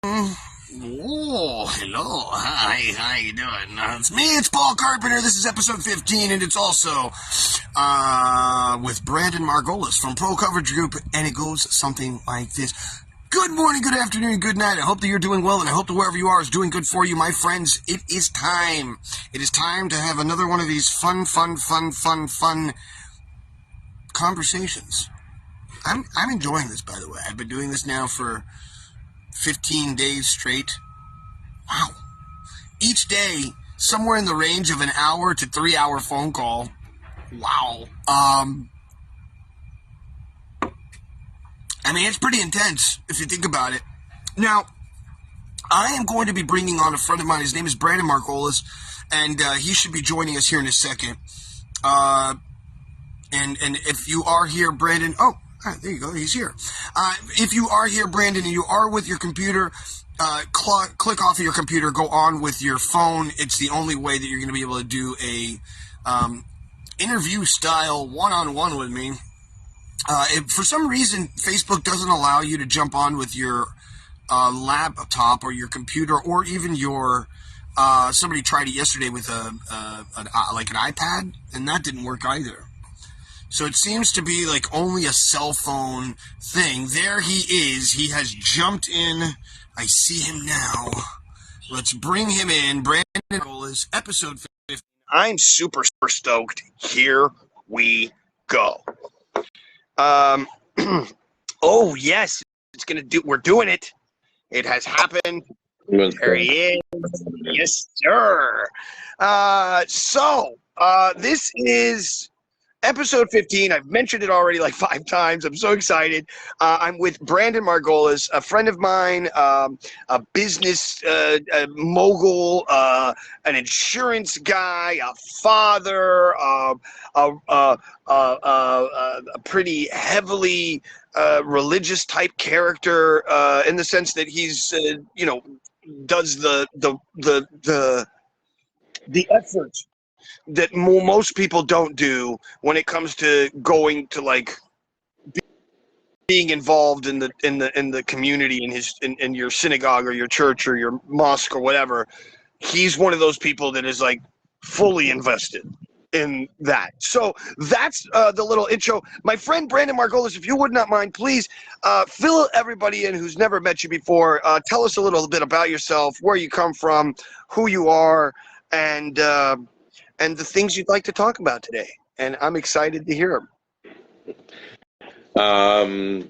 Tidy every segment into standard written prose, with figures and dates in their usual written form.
Oh, hello. Hi, how you doing? It's me, it's Paul Carpenter. This is episode 15, and it's also with Brandon Margolis from Pro Coverage Group, and it goes something like this. Good morning, good afternoon, good night. I hope that you're doing well, and I hope that wherever you are is doing good for you, my friends. It is time. It is time to have another one of these fun conversations. I'm enjoying this, by the way. I've been doing this now for 15 days straight. Wow. Each day, somewhere in the range of an hour to 3 hour phone call. Wow. I mean, it's pretty intense if you think about it. Now, I am going to be bringing on a friend of mine. His name is Brandon Margolis, and he should be joining us here in a second. And if you are here, Brandon, there you go, he's here. If you are here, Brandon, and you are with your computer, click off of your computer, go on with your phone. It's the only way that you're going to be able to do a interview style one-on-one with me. If for some reason Facebook doesn't allow you to jump on with your laptop or your computer or even your somebody tried it yesterday with like an iPad, and that didn't work either. So it seems to be like only a cell phone thing. There he is. He has jumped in. I see him now. Let's bring him in. Brandon Margolis, episode 15. I'm super stoked. Here we go. Oh yes, we're doing it. It has happened. There he is. Yes, sir. This is episode 15. I've mentioned it already like 5 times. I'm so excited. I'm with Brandon Margolis, a friend of mine, a business mogul, an insurance guy, a father, a pretty heavily religious type character in the sense that he's does the effort that most people don't do when it comes to going to like being involved in the community in your synagogue or your church or your mosque or whatever. He's one of those people that is like fully invested in that. So that's the little intro. My friend Brandon Margolis, if you would not mind, please fill everybody in who's never met you before. Tell us a little bit about yourself, where you come from, who you are, and the things you'd like to talk about today. And I'm excited to hear them. I'm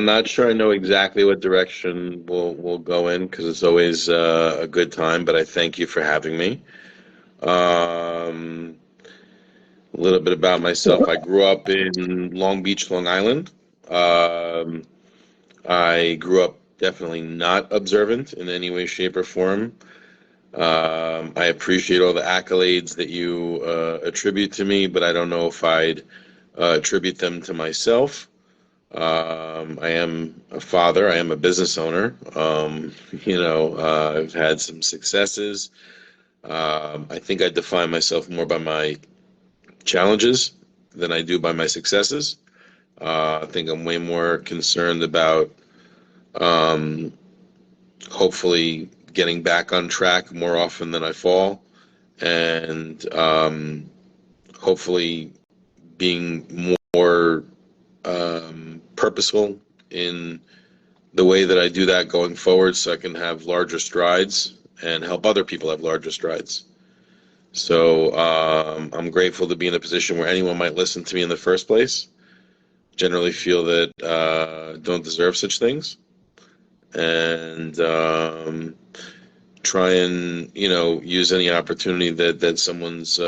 not sure I know exactly what direction we'll go in because it's always a good time, but I thank you for having me. A little bit about myself. I grew up in Long Beach, Long Island. I grew up definitely not observant in any way, shape, or form. I appreciate all the accolades that you attribute to me, but I don't know if I'd attribute them to myself. I am a father. I am a business owner. I've had some successes. I think I define myself more by my challenges than I do by my successes. I think I'm way more concerned about hopefully getting back on track more often than I fall, and hopefully being more purposeful in the way that I do that going forward so I can have larger strides and help other people have larger strides. So I'm grateful to be in a position where anyone might listen to me in the first place. Generally feel that don't deserve such things. And try and use any opportunity that someone's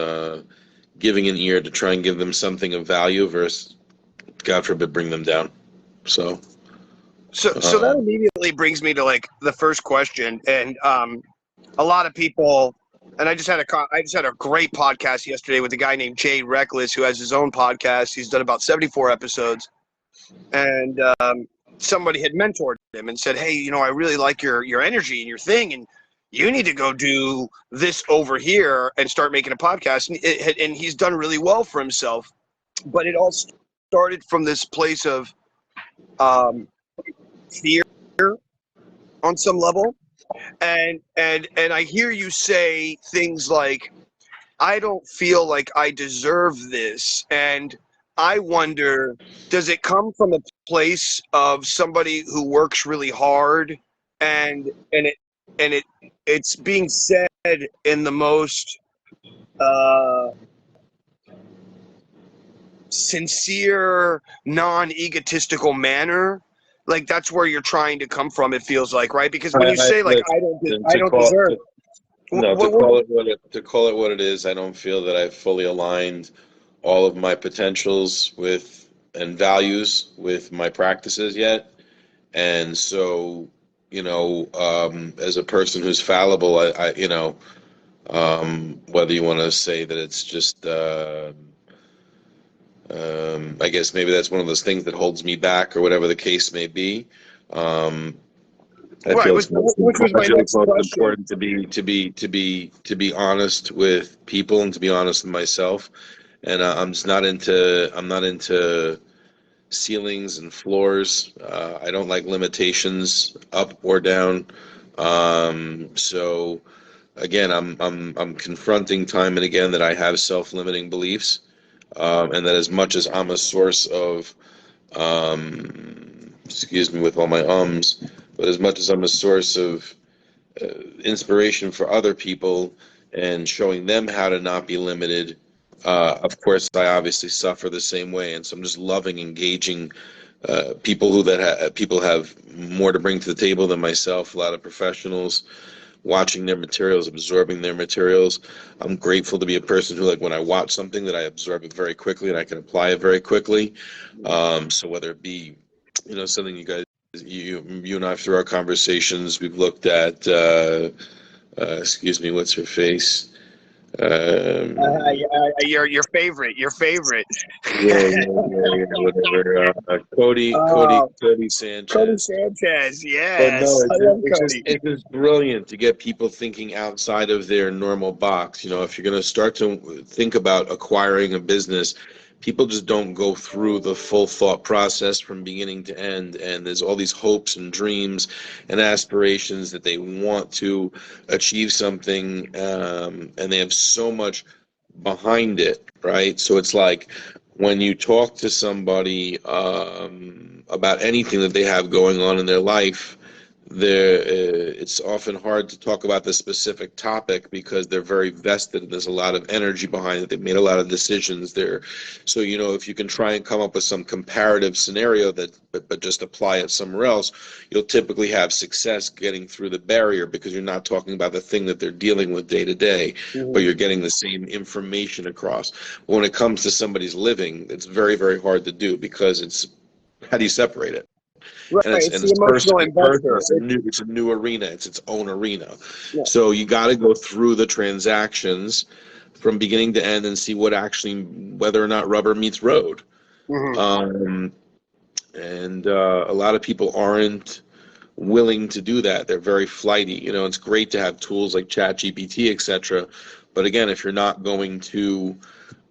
giving an ear to try and give them something of value versus, God forbid, bring them down. So that immediately brings me to like the first question, and a lot of people. And I just had a great podcast yesterday with a guy named Jay Reckless who has his own podcast. He's done about 74 episodes, and somebody had mentored him and said, "Hey, I really like your energy and your thing, and you need to go do this over here and start making a podcast." And he's done really well for himself, but it all started from this place of fear on some level. And I hear you say things like, I don't feel like I deserve this. And I wonder, does it come from a place of somebody who works really hard, and it's being said in the most uh, sincere, non-egotistical manner? Like that's where you're trying to come from. It feels like, right? Because when you say like, Listen, I don't deserve. to call it what it is, I don't feel that I've fully aligned all of my potentials with and values with my practices yet. And so, as a person who's fallible, whether you want to say that it's just, I guess maybe that's one of those things that holds me back, or whatever the case may be. I Right, feel which it's most, was my I feel it's next most question. important to be honest with people and to be honest with myself. And I'm not into ceilings and floors. I don't like limitations up or down. So again, I'm confronting time and again that I have self-limiting beliefs, and that as much as I'm a source of, excuse me with all my but as much as I'm a source of inspiration for other people and showing them how to not be limited, of course, I obviously suffer the same way, and so I'm just loving engaging people people have more to bring to the table than myself. A lot of professionals, watching their materials, absorbing their materials. I'm grateful to be a person who, like, when I watch something, that I absorb it very quickly and I can apply it very quickly. So whether it be, something you and I, through our conversations, we've looked at. Excuse me, what's her face? Your favorite, your favorite. Whatever. Oh, Cody Cody Sanchez. Sanchez. But no, Yes, I love Cody. it's just brilliant to get people thinking outside of their normal box. If you're going to start to think about acquiring a business, people just don't go through the full thought process from beginning to end. And there's all these hopes and dreams and aspirations that they want to achieve something, and they have so much behind it, right? So it's like when you talk to somebody about anything that they have going on in their life, it's often hard to talk about the specific topic because they're very vested and there's a lot of energy behind it. They've made a lot of decisions there. So, if you can try and come up with some comparative scenario but just apply it somewhere else, you'll typically have success getting through the barrier because you're not talking about the thing that they're dealing with day to day, but you're getting the same information across. But when it comes to somebody's living, it's very, very hard to do because how do you separate it? Right, And it's the it's personal. emotional It's personal. investor. It's a new arena. It's its own arena. Yeah. So you got to go through the transactions from beginning to end and see whether or not rubber meets road. Mm-hmm. And a lot of people aren't willing to do that. They're very flighty. It's great to have tools like ChatGPT, etc. But again, if you're not going to,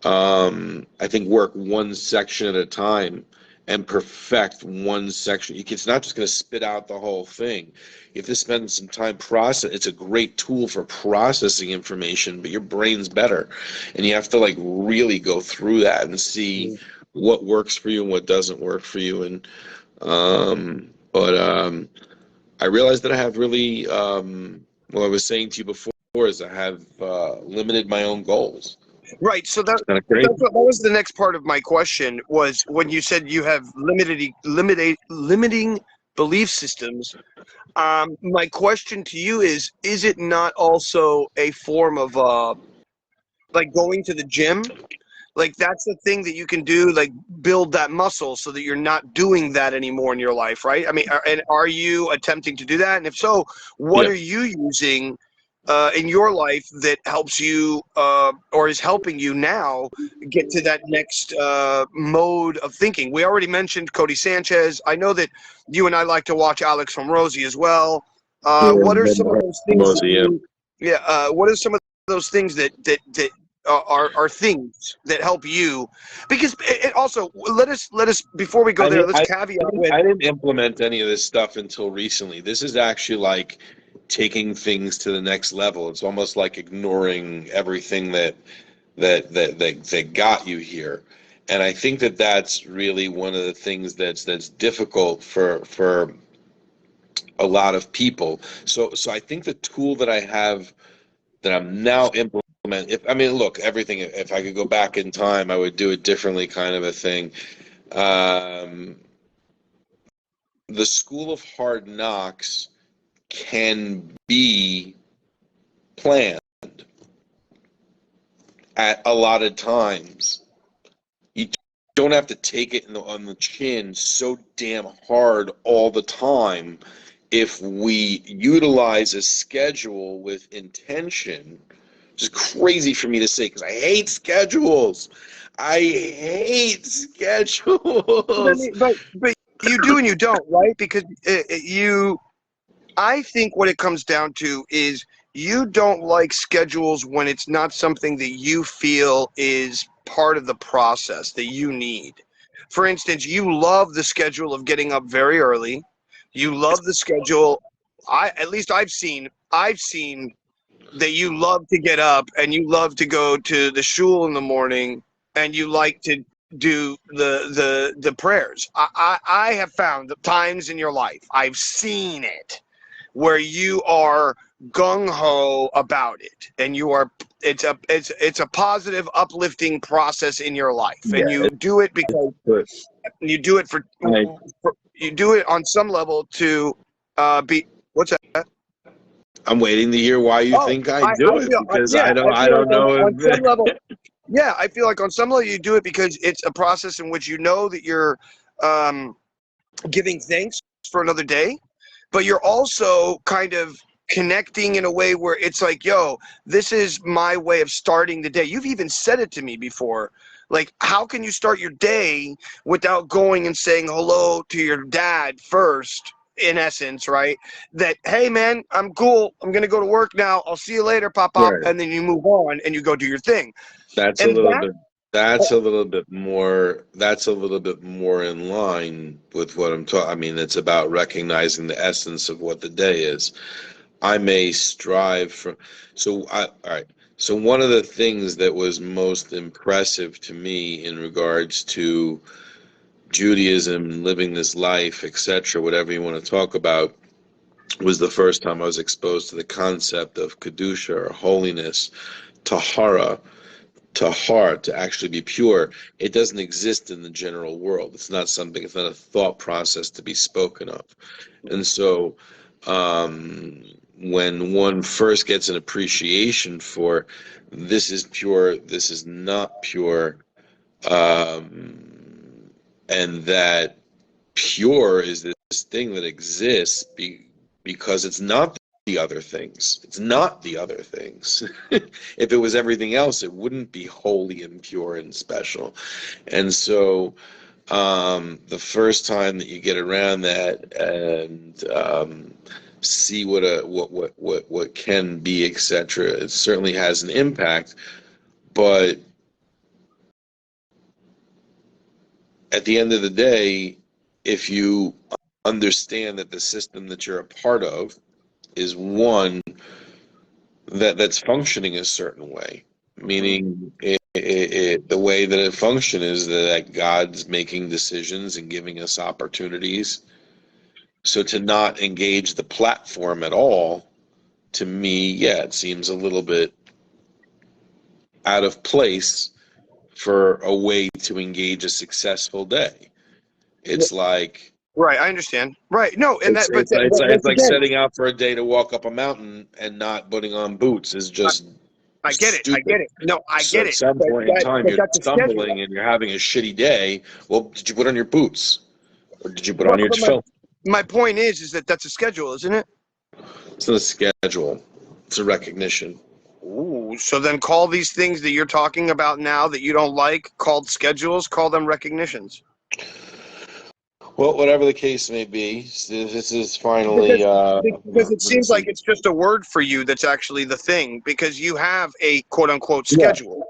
I think, work one section at a time and perfect one section. It's not just going to spit out the whole thing. You have to spend some time process. It's a great tool for processing information, but your brain's better, and you have to really go through that and see what works for you and what doesn't work for you. And I realized that I have really, what I was saying to you before is I have limited my own goals. Right. So It's kind of crazy. that was the next part of my question, was when you said you have limiting belief systems. My question to you is it not also a form of like going to the gym? Like that's the thing that you can do, like build that muscle so that you're not doing that anymore in your life, right? I mean, and are you attempting to do that? And if so, what Yeah. are you using in your life that helps you or is helping you now get to that next mode of thinking? We already mentioned Cody Sanchez. I know that you and I like to watch Alex from Rosie as well. What are some of those things that Mosey, yeah. what are some of those things that are things that help you, because it also let us before we go there, let's caveat with. I didn't implement any of this stuff until recently. This is actually like taking things to the next level. It's almost like ignoring everything that got you here. And I think that that's really one of the things that's difficult for a lot of people. So I think the tool that I have that I'm now implementing. If I mean, look, everything. If I could go back in time, I would do it differently, kind of a thing. Um, the school of hard knocks can be planned at a lot of times. You don't have to take it on the chin so damn hard all the time. If we utilize a schedule with intention, which is crazy for me to say because I hate schedules. I hate schedules. But you do and you don't, right? Because I think what it comes down to is you don't like schedules when it's not something that you feel is part of the process that you need. For instance, you love the schedule of getting up very early. You love the schedule. At least I've seen that you love to get up and you love to go to the shul in the morning and you like to do the prayers. I have found the times in your life, I've seen it, where you are gung-ho about it and it's a positive, uplifting process in your life. Yeah, and you do it because you do it you do it on some level to be what's that? I'm waiting to hear why you think I do it because I don't know on some level. Yeah, I feel like on some level you do it because it's a process in which you know that you're giving thanks for another day, but you're also kind of connecting in a way where it's like, yo, this is my way of starting the day. You've even said it to me before. Like, how can you start your day without going and saying hello to your dad first, in essence, right? That, hey, man, I'm cool. I'm going to go to work now. I'll see you later, Pop. Right. And then you move on and you go do your thing. That's a little bit more in line with what I'm talking. I mean, it's about recognizing the essence of what the day is. I may strive for. All right. So one of the things that was most impressive to me in regards to Judaism, living this life, etc., whatever you want to talk about, was the first time I was exposed to the concept of kedusha or holiness, tahara, to actually be pure. It doesn't exist in the general world. It's not a thought process to be spoken of. And so when one first gets an appreciation for this is pure, this is not pure, and that pure is this thing that exists because it's not the other things. It's not the other things. If it was everything else, it wouldn't be holy and pure and special. And so the first time that you get around that and see what can be, etc., it certainly has an impact. But at the end of the day, if you understand that the system that you're a part of is one that's functioning a certain way, meaning the way that it functions is that God's making decisions and giving us opportunities. So to not engage the platform at all, to me, yeah, it seems a little bit out of place for a way to engage a successful day. It's like, right, I understand. Right, no, and it's like setting out for a day to walk up a mountain and not putting on boots is just I get it. stupid. I get it. No, I So get at it. some point in time, you're That's a schedule. stumbling and you're having a shitty day. Well, did you put on your boots, or did you put on your phone? My point is that that's a schedule, isn't it? It's not a schedule. It's a recognition. Ooh, so then call these things that you're talking about now that you don't like called schedules, call them recognitions. Well, whatever the case may be, this is finally... Because it seems like it's just a word for you that's actually the thing, because you have a quote-unquote schedule.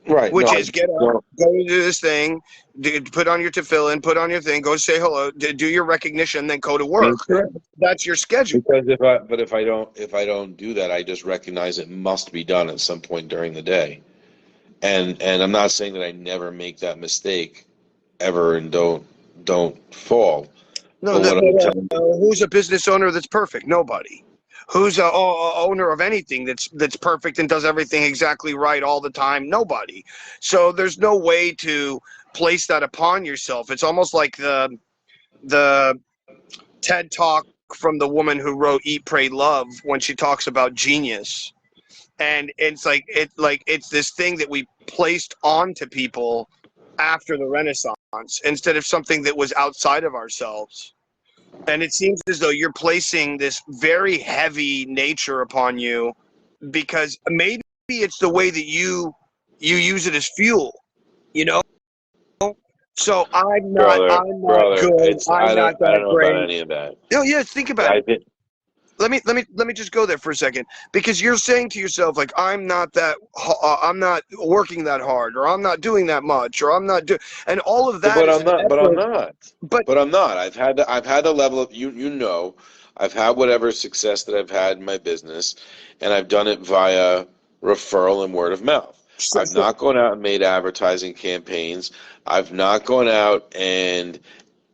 Right. No, which I is get up, don't. go to this thing, put on your tefillin, put on your thing, go say hello, do your recognition, then go to work. That's correct. That's your schedule. Because if I don't do that, I just recognize it must be done at some point during the day. And I'm not saying that I never make that mistake ever and don't fall. No, But no, what I'm telling you, who's a business owner that's perfect? Nobody. Who's a owner of anything that's perfect and does everything exactly right all the time? Nobody. So there's no way to place that upon yourself. It's almost like the TED talk from the woman who wrote Eat, Pray, Love when she talks about genius. And it's this thing that we placed onto people after the Renaissance instead of something that was outside of ourselves. And it seems as though you're placing this very heavy nature upon you because maybe it's the way that you use it as fuel, you know? So I'm not brother, good. it's I'm not I don't that know about great. any of that. No, yeah, think about it. I think Let me just go there for a second, because you're saying to yourself like I'm not working that hard, or I'm not doing that much, or I'm not doing, and all of that But is I'm an not. But I'm effort. not. But But I'm not. I've had the level of you know. I've had whatever success that I've had in my business, and I've done it via referral and word of mouth. so, I've so, not gone out and made advertising campaigns. I've not gone out and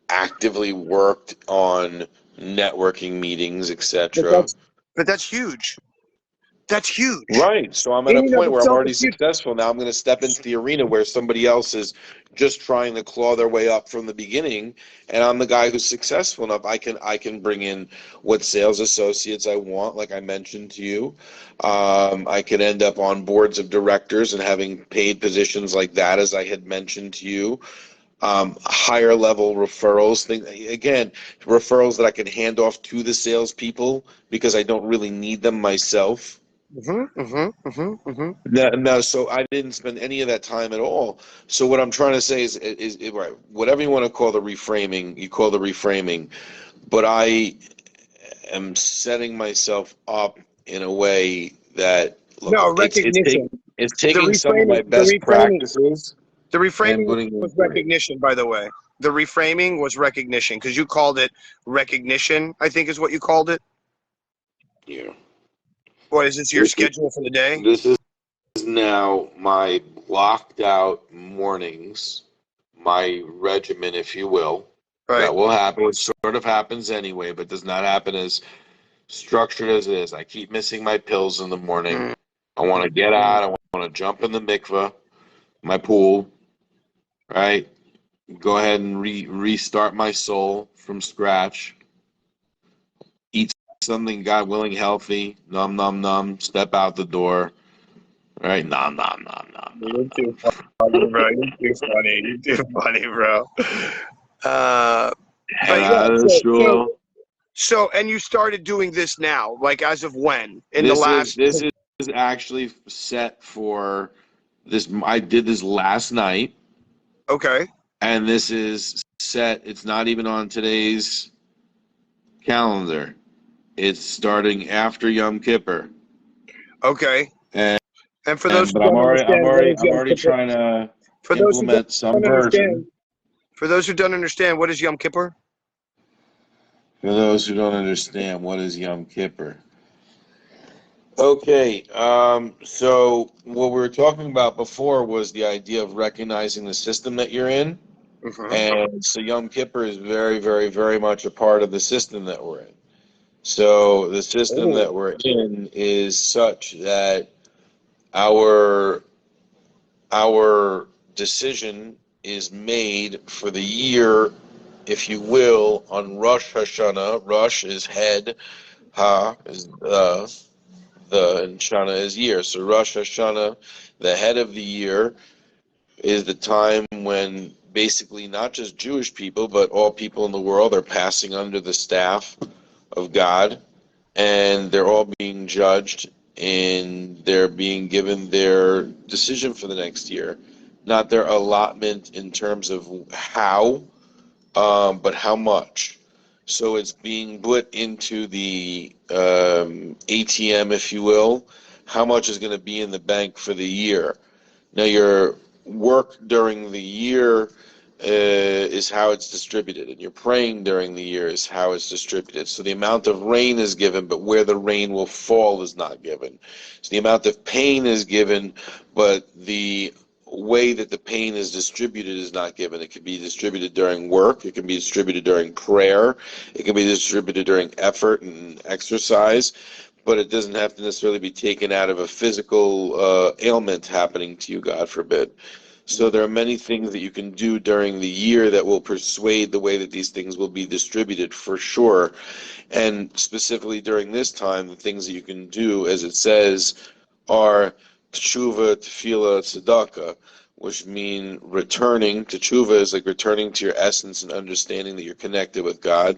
actively worked on networking meetings, but etc. that's huge. That's huge. Right. So I'm at a In and of point where I'm itself, already it's huge. successful. Now I'm going to step into the arena where somebody else is just trying to claw their way up from the beginning, and I'm the guy who's successful enough. I can bring in what sales associates I want, like I mentioned to you. I could end up on boards of directors and having paid positions like that, as I had mentioned to you. Higher level referrals, again, referrals that I can hand off to the salespeople because I don't really need them myself. No, so I didn't spend any of that time at all. So what I'm trying to say is right, whatever you want to call the reframing, you call the reframing, but I am setting myself up in a way that look, No recognition. it's The taking some of reframing. my The best reframing. practices The and reframing putting them was into it. recognition, by the way. The reframing was recognition, because you called it recognition, I think is what you called it. Yeah. What is this, your This is schedule for the day? this is now my blocked out mornings, my regimen, if you will. Right. That will happen. It sort of happens anyway, but does not happen as structured as it is. I keep missing my pills in the morning. Mm, I want to get mm. out. I want to jump in the mikveh, my pool, right? Go ahead and restart my soul from scratch. Eat something, God willing, healthy. Num num num. Step out the door. Right? Nom nom nom nom nom You're too nom. funny, bro. You're too funny. You're too funny, bro. Uh, Head but yeah, out of the so, so, shul. so, and you started doing this now, like as of when? In the This last, is actually set for this. I did this last night, okay, and this is set. It's not even on today's calendar. It's starting after Yom Kippur, okay. and, And for those who but don't understand, what is I'm Yom already Kippur? trying to For those who implement some don't understand, version. for those who don't understand, what is Yom Kippur? For those who don't understand, what is Yom Kippur? Okay, so what we were talking about before was the idea of recognizing the system that you're in. Mm-hmm. And so Yom Kippur is very, very, very much a part of the system that we're in. So the system Oh, that we're in is such that our our decision is made for the year, if you will, on Rosh Hashanah. Rosh is head, Ha is and Shana is year. So Rosh Hashanah, the head of the year, is the time when basically not just Jewish people, but all people in the world are passing under the staff of God, and they're all being judged and they're being given their decision for the next year. Not their allotment in terms of how, but how much. So it's being put into the ATM, if you will. How much is going to be in the bank for the year? Now, your work during the year is how it's distributed, and your praying during the year is how it's distributed. So the amount of rain is given, but where the rain will fall is not given. So the amount of pain is given, but the way that the pain is distributed is not given. It can be distributed during work, it can be distributed during prayer, it can be distributed during effort and exercise, but it doesn't have to necessarily be taken out of a physical ailment happening to you, God forbid. So there are many things that you can do during the year that will persuade the way that these things will be distributed, for sure. And specifically during this time, the things that you can do, as it says, are teshuva, tefillah, tzedakah, which mean returning. Teshuva is like returning to your essence and understanding that you're connected with God.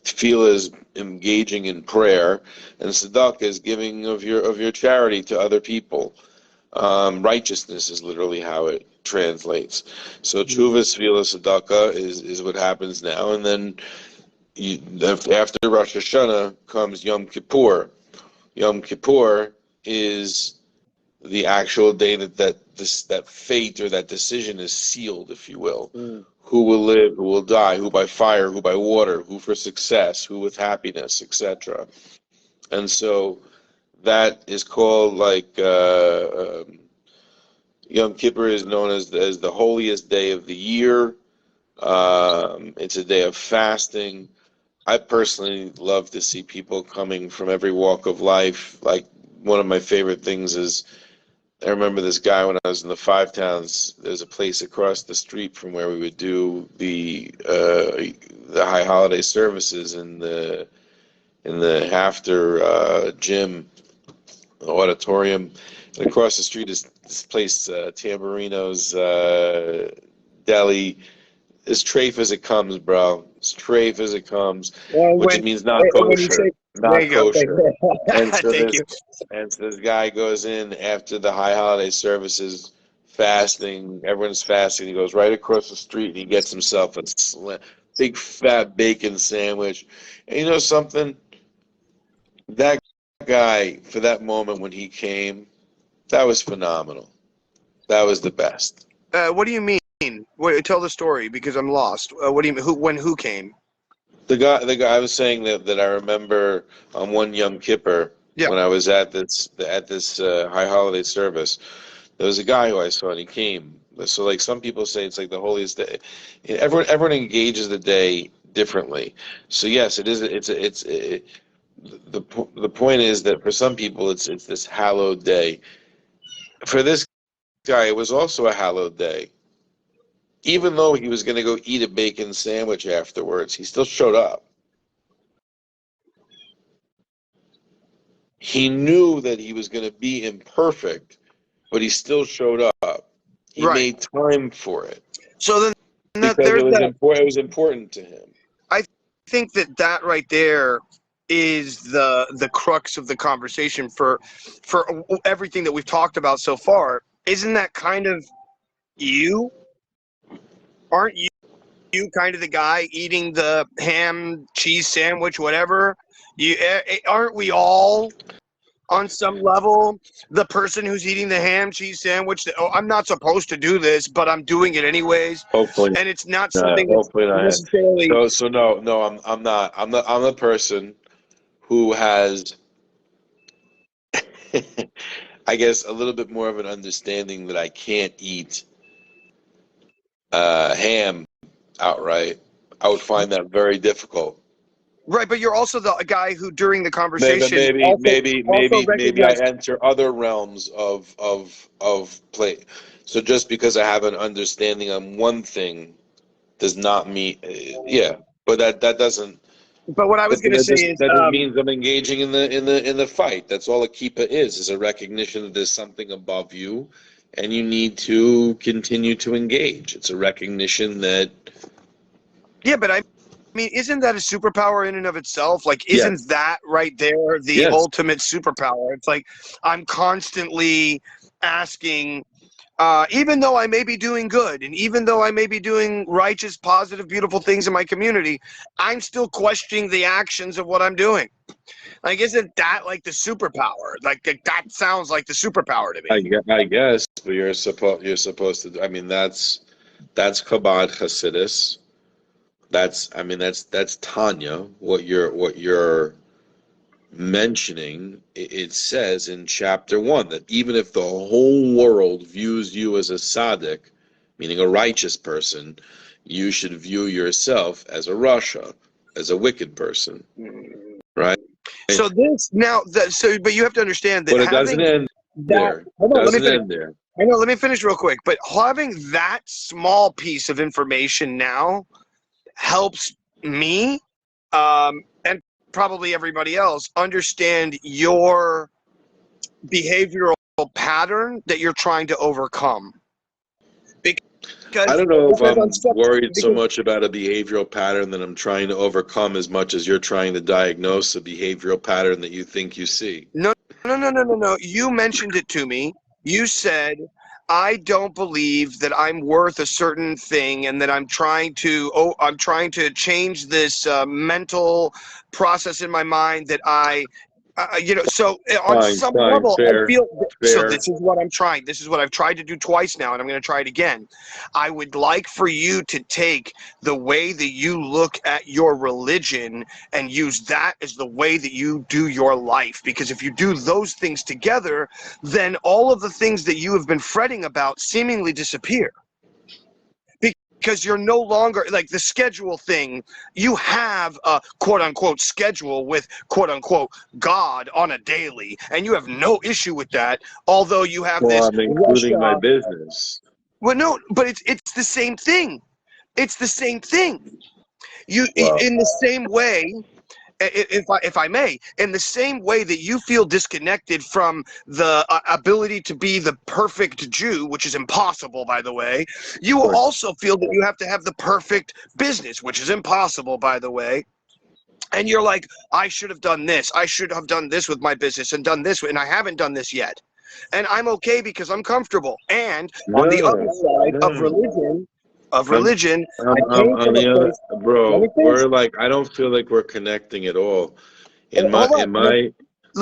Tefillah is engaging in prayer, and tzedakah is giving of your charity to other people. Righteousness is literally how it translates. So tshuva, tefillah, tzedakah is what happens now, and then after Rosh Hashanah comes Yom Kippur. Yom Kippur is the actual day that fate or that decision is sealed, if you will. Who will live, who will die, who by fire, who by water, who for success, who with happiness, etc. And so that is called Yom Kippur is known as the holiest day of the year. It's a day of fasting. I personally love to see people coming from every walk of life. Like, one of my favorite things is, I remember this guy when I was in the Five Towns. There's a place across the street from where we would do the high holiday services in the after gym auditorium. And across the street is this place, Tamburino's Deli. As trafe as it comes, bro. As trafe as it comes, which means not kosher. Not kosher. And so this guy goes in after the high holiday services, fasting. Everyone's fasting. He goes right across the street and he gets himself a big fat bacon sandwich. And you know something? That guy, for that moment when he came, that was phenomenal. That was the best. What do you mean? Wait, tell the story, because I'm lost. What do you mean? Who came? The guy. I was saying that I remember on one Yom Kippur, when I was at this high holiday service, there was a guy who I saw and he came. So like some people say it's like the holiest day. Everyone engages the day differently. So yes, it is. The point is that for some people it's this hallowed day. For this guy, it was also a hallowed day. Even though he was going to go eat a bacon sandwich afterwards, he still showed up. He knew that he was going to be imperfect, but he still showed up. He made time for it. So then, because it was important to him. I think that right there is the crux of the conversation for everything that we've talked about so far. Isn't that kind of you? Aren't you kind of the guy eating the ham, cheese sandwich, whatever? Aren't we all, on some level, the person who's eating the ham, cheese sandwich? I'm not supposed to do this, but I'm doing it anyways. Hopefully, and it's not something that's necessarily. No, I'm not. I'm the person who has, I guess, a little bit more of an understanding that I can't eat ham outright. I would find that very difficult. Right, but you're also the guy who, during the conversation, maybe I enter other realms of play. So just because I have an understanding on one thing does not mean, but that doesn't. But what I was going to say is that means I'm engaging in the fight. That's all a kippah is a recognition that there's something above you, and you need to continue to engage. It's a recognition that. Yeah, but I mean, isn't that a superpower in and of itself? Like, isn't that right there the ultimate superpower? It's like I'm constantly asking even though I may be doing good, and even though I may be doing righteous, positive, beautiful things in my community, I'm still questioning the actions of what I'm doing. Like, isn't that like the superpower? Like, that sounds like the superpower to me. I guess, but you're supposed to. I mean, that's Chabad Hasidus. That's Tanya. What you're mentioning, it says in chapter 1 that even if the whole world views you as a tzaddik, meaning a righteous person, you should view yourself as a rasha, as a wicked person, right? So this now, but you have to understand that But it doesn't end there. Hold on, let me Doesn't finish. end there. I know, let me finish real quick. But having that small piece of information now helps me, and probably everybody else, understand your behavioral pattern that you're trying to overcome. Because I don't know if I'm worried so much about a behavioral pattern that I'm trying to overcome as much as you're trying to diagnose a behavioral pattern that you think you see. No. You mentioned it to me. You said, I don't believe that I'm worth a certain thing, and that I'm trying to change this mental process in my mind that so on some level, fair, I feel, so fair. this is what I'm trying. This is what I've tried to do twice now, and I'm going to try it again. I would like for you to take the way that you look at your religion and use that as the way that you do your life. Because if you do those things together, then all of the things that you have been fretting about seemingly disappear. Because you're no longer like the schedule thing. You have a quote unquote schedule with quote unquote God on a daily, and you have no issue with that. Although you have this. I'm including my business. Well, no, but it's the same thing. It's the same thing. Wow. In the same way. If I may, in the same way that you feel disconnected from the ability to be the perfect Jew, which is impossible, by the way, you will also feel that you have to have the perfect business, which is impossible, by the way. And you're like, I should have done this. I should have done this with my business and done this, and I haven't done this yet. And I'm okay because I'm comfortable. And on the other side of religion, I came from a place. Bro, we're like, I don't feel like we're connecting at all. Let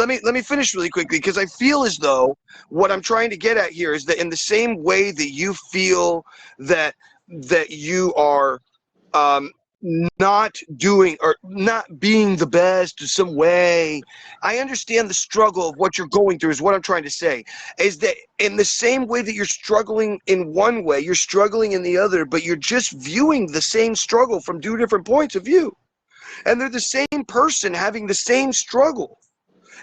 me finish really quickly, because I feel as though what I'm trying to get at here is that in the same way that you feel that you are not doing or not being the best in some way, I understand the struggle of what you're going through. Is what I'm trying to say is that in the same way that you're struggling in one way, you're struggling in the other, but you're just viewing the same struggle from two different points of view, and they're the same person having the same struggle.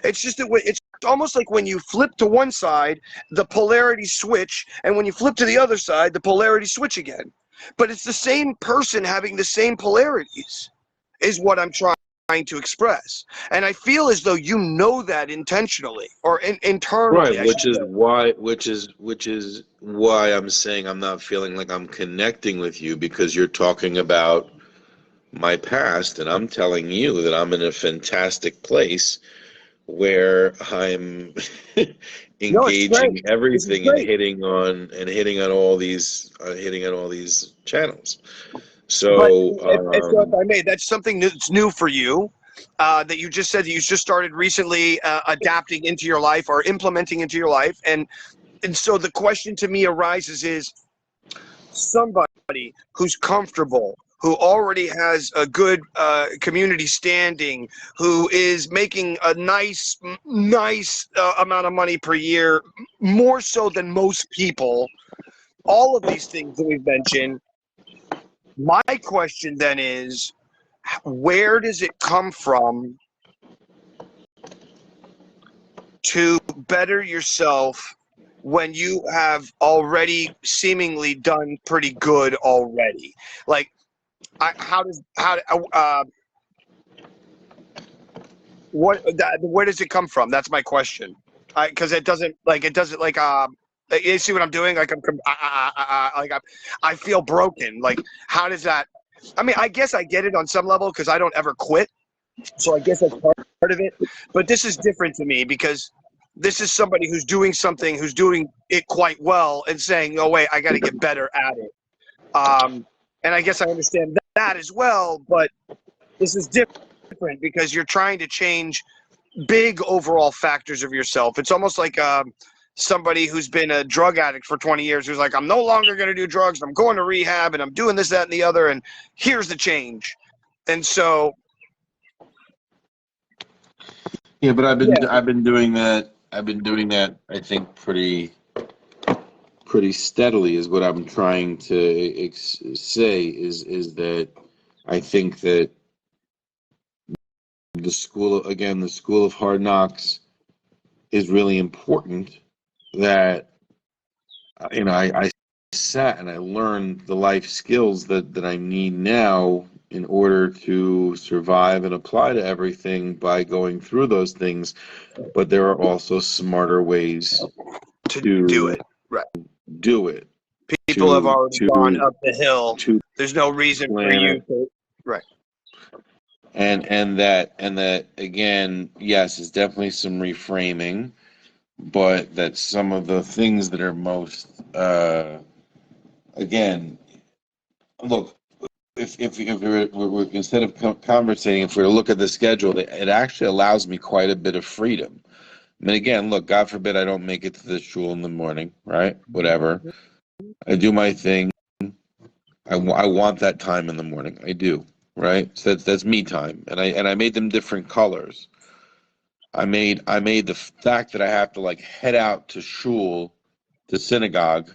It's just that it's almost like when you flip to one side, the polarity switch, and when you flip to the other side, the polarity switch again. But it's the same person having the same polarities is what I'm trying to express. And I feel as though you know that intentionally or internally. Right, which is why I'm saying I'm not feeling like I'm connecting with you, because you're talking about my past and I'm telling you that I'm in a fantastic place where I'm engaging everything and hitting on all these channels. So, so if I may, that's something that's new for you. That you just said that you just started recently adapting into your life or implementing into your life, and so the question to me arises is somebody who's comfortable, who already has a good community standing, who is making a nice amount of money per year, more so than most people, all of these things that we've mentioned. My question then is, where does it come from to better yourself when you have already seemingly done pretty good already? Like, where does it come from? That's my question. Because it doesn't you see what I'm doing? Like I feel broken. Like, how does that? I mean, I guess I get it on some level because I don't ever quit. So I guess that's part of it. But this is different to me because this is somebody who's doing something, who's doing it quite well, and saying, "Oh wait, I got to get better at it." And I guess I understand that as well, but this is different because you're trying to change big overall factors of yourself. It's almost like somebody who's been a drug addict for 20 years who's like, I'm no longer going to do drugs. I'm going to rehab and I'm doing this, that, and the other. And here's the change. And so. Yeah, but I've been doing that. I've been doing that. I think pretty steadily is what I'm trying to say is that I think that the school of hard knocks is really important. That I sat and I learned the life skills that I need now in order to survive and apply to everything by going through those things. But there are also smarter ways to do it. Right. Do it. People have already gone up the hill. There's no reason for you to. Right. And that again, yes, it's definitely some reframing, but that some of the things that are most again, look, if we're instead of conversating, if we look at the schedule, it actually allows me quite a bit of freedom. I mean, again, look, God forbid I don't make it to the shul in the morning, right? Whatever. I do my thing. I want that time in the morning. I do, right? So that's me time, and I made them different colors. I made the fact that I have to like head out to shul, to synagogue,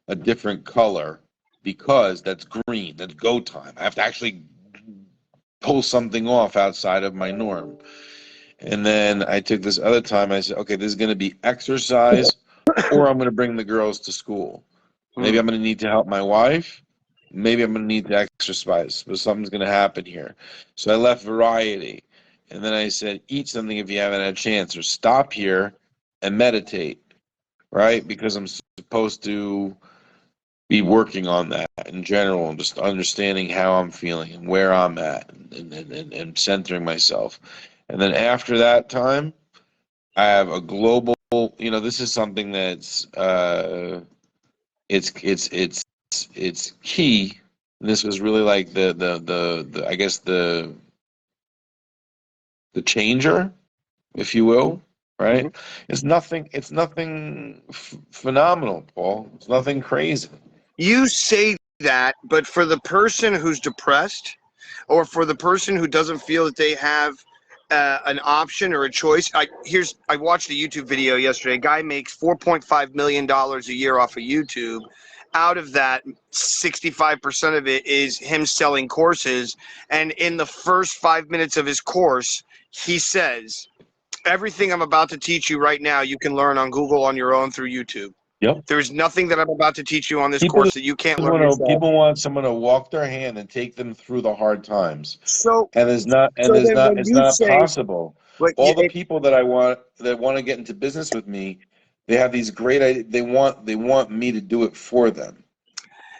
a different color because that's green. That's go time. I have to actually pull something off outside of my norm. And then I took this other time. I said, okay, this is going to be exercise, or I'm going to bring the girls to school. Maybe I'm going to need to help my wife. Maybe I'm going to need to exercise, but something's going to happen here. So I left variety. And then I said, eat something if you haven't had a chance, or stop here and meditate, right? Because I'm supposed to be working on that in general and just understanding how I'm feeling and where I'm at and centering myself. And then after that time, I have a global, this is something that's, it's key. And this was really like the I guess the changer, if you will, right? Mm-hmm. It's nothing phenomenal, Paul. It's nothing crazy. You say that, but for the person who's depressed, or for the person who doesn't feel that they have an option or a choice, I watched a YouTube video yesterday. A guy makes $4.5 million a year off of YouTube. Out of that, 65% of it is him selling courses. And in the first 5 minutes of his course, he says, everything I'm about to teach you right now, you can learn on Google on your own through YouTube. Yep. There's nothing that I'm about to teach you on this course that you can't learn yourself. People want someone to walk their hand and take them through the hard times. So, it's not possible. All the people that want to get into business with me, they have these great ideas. They want me to do it for them.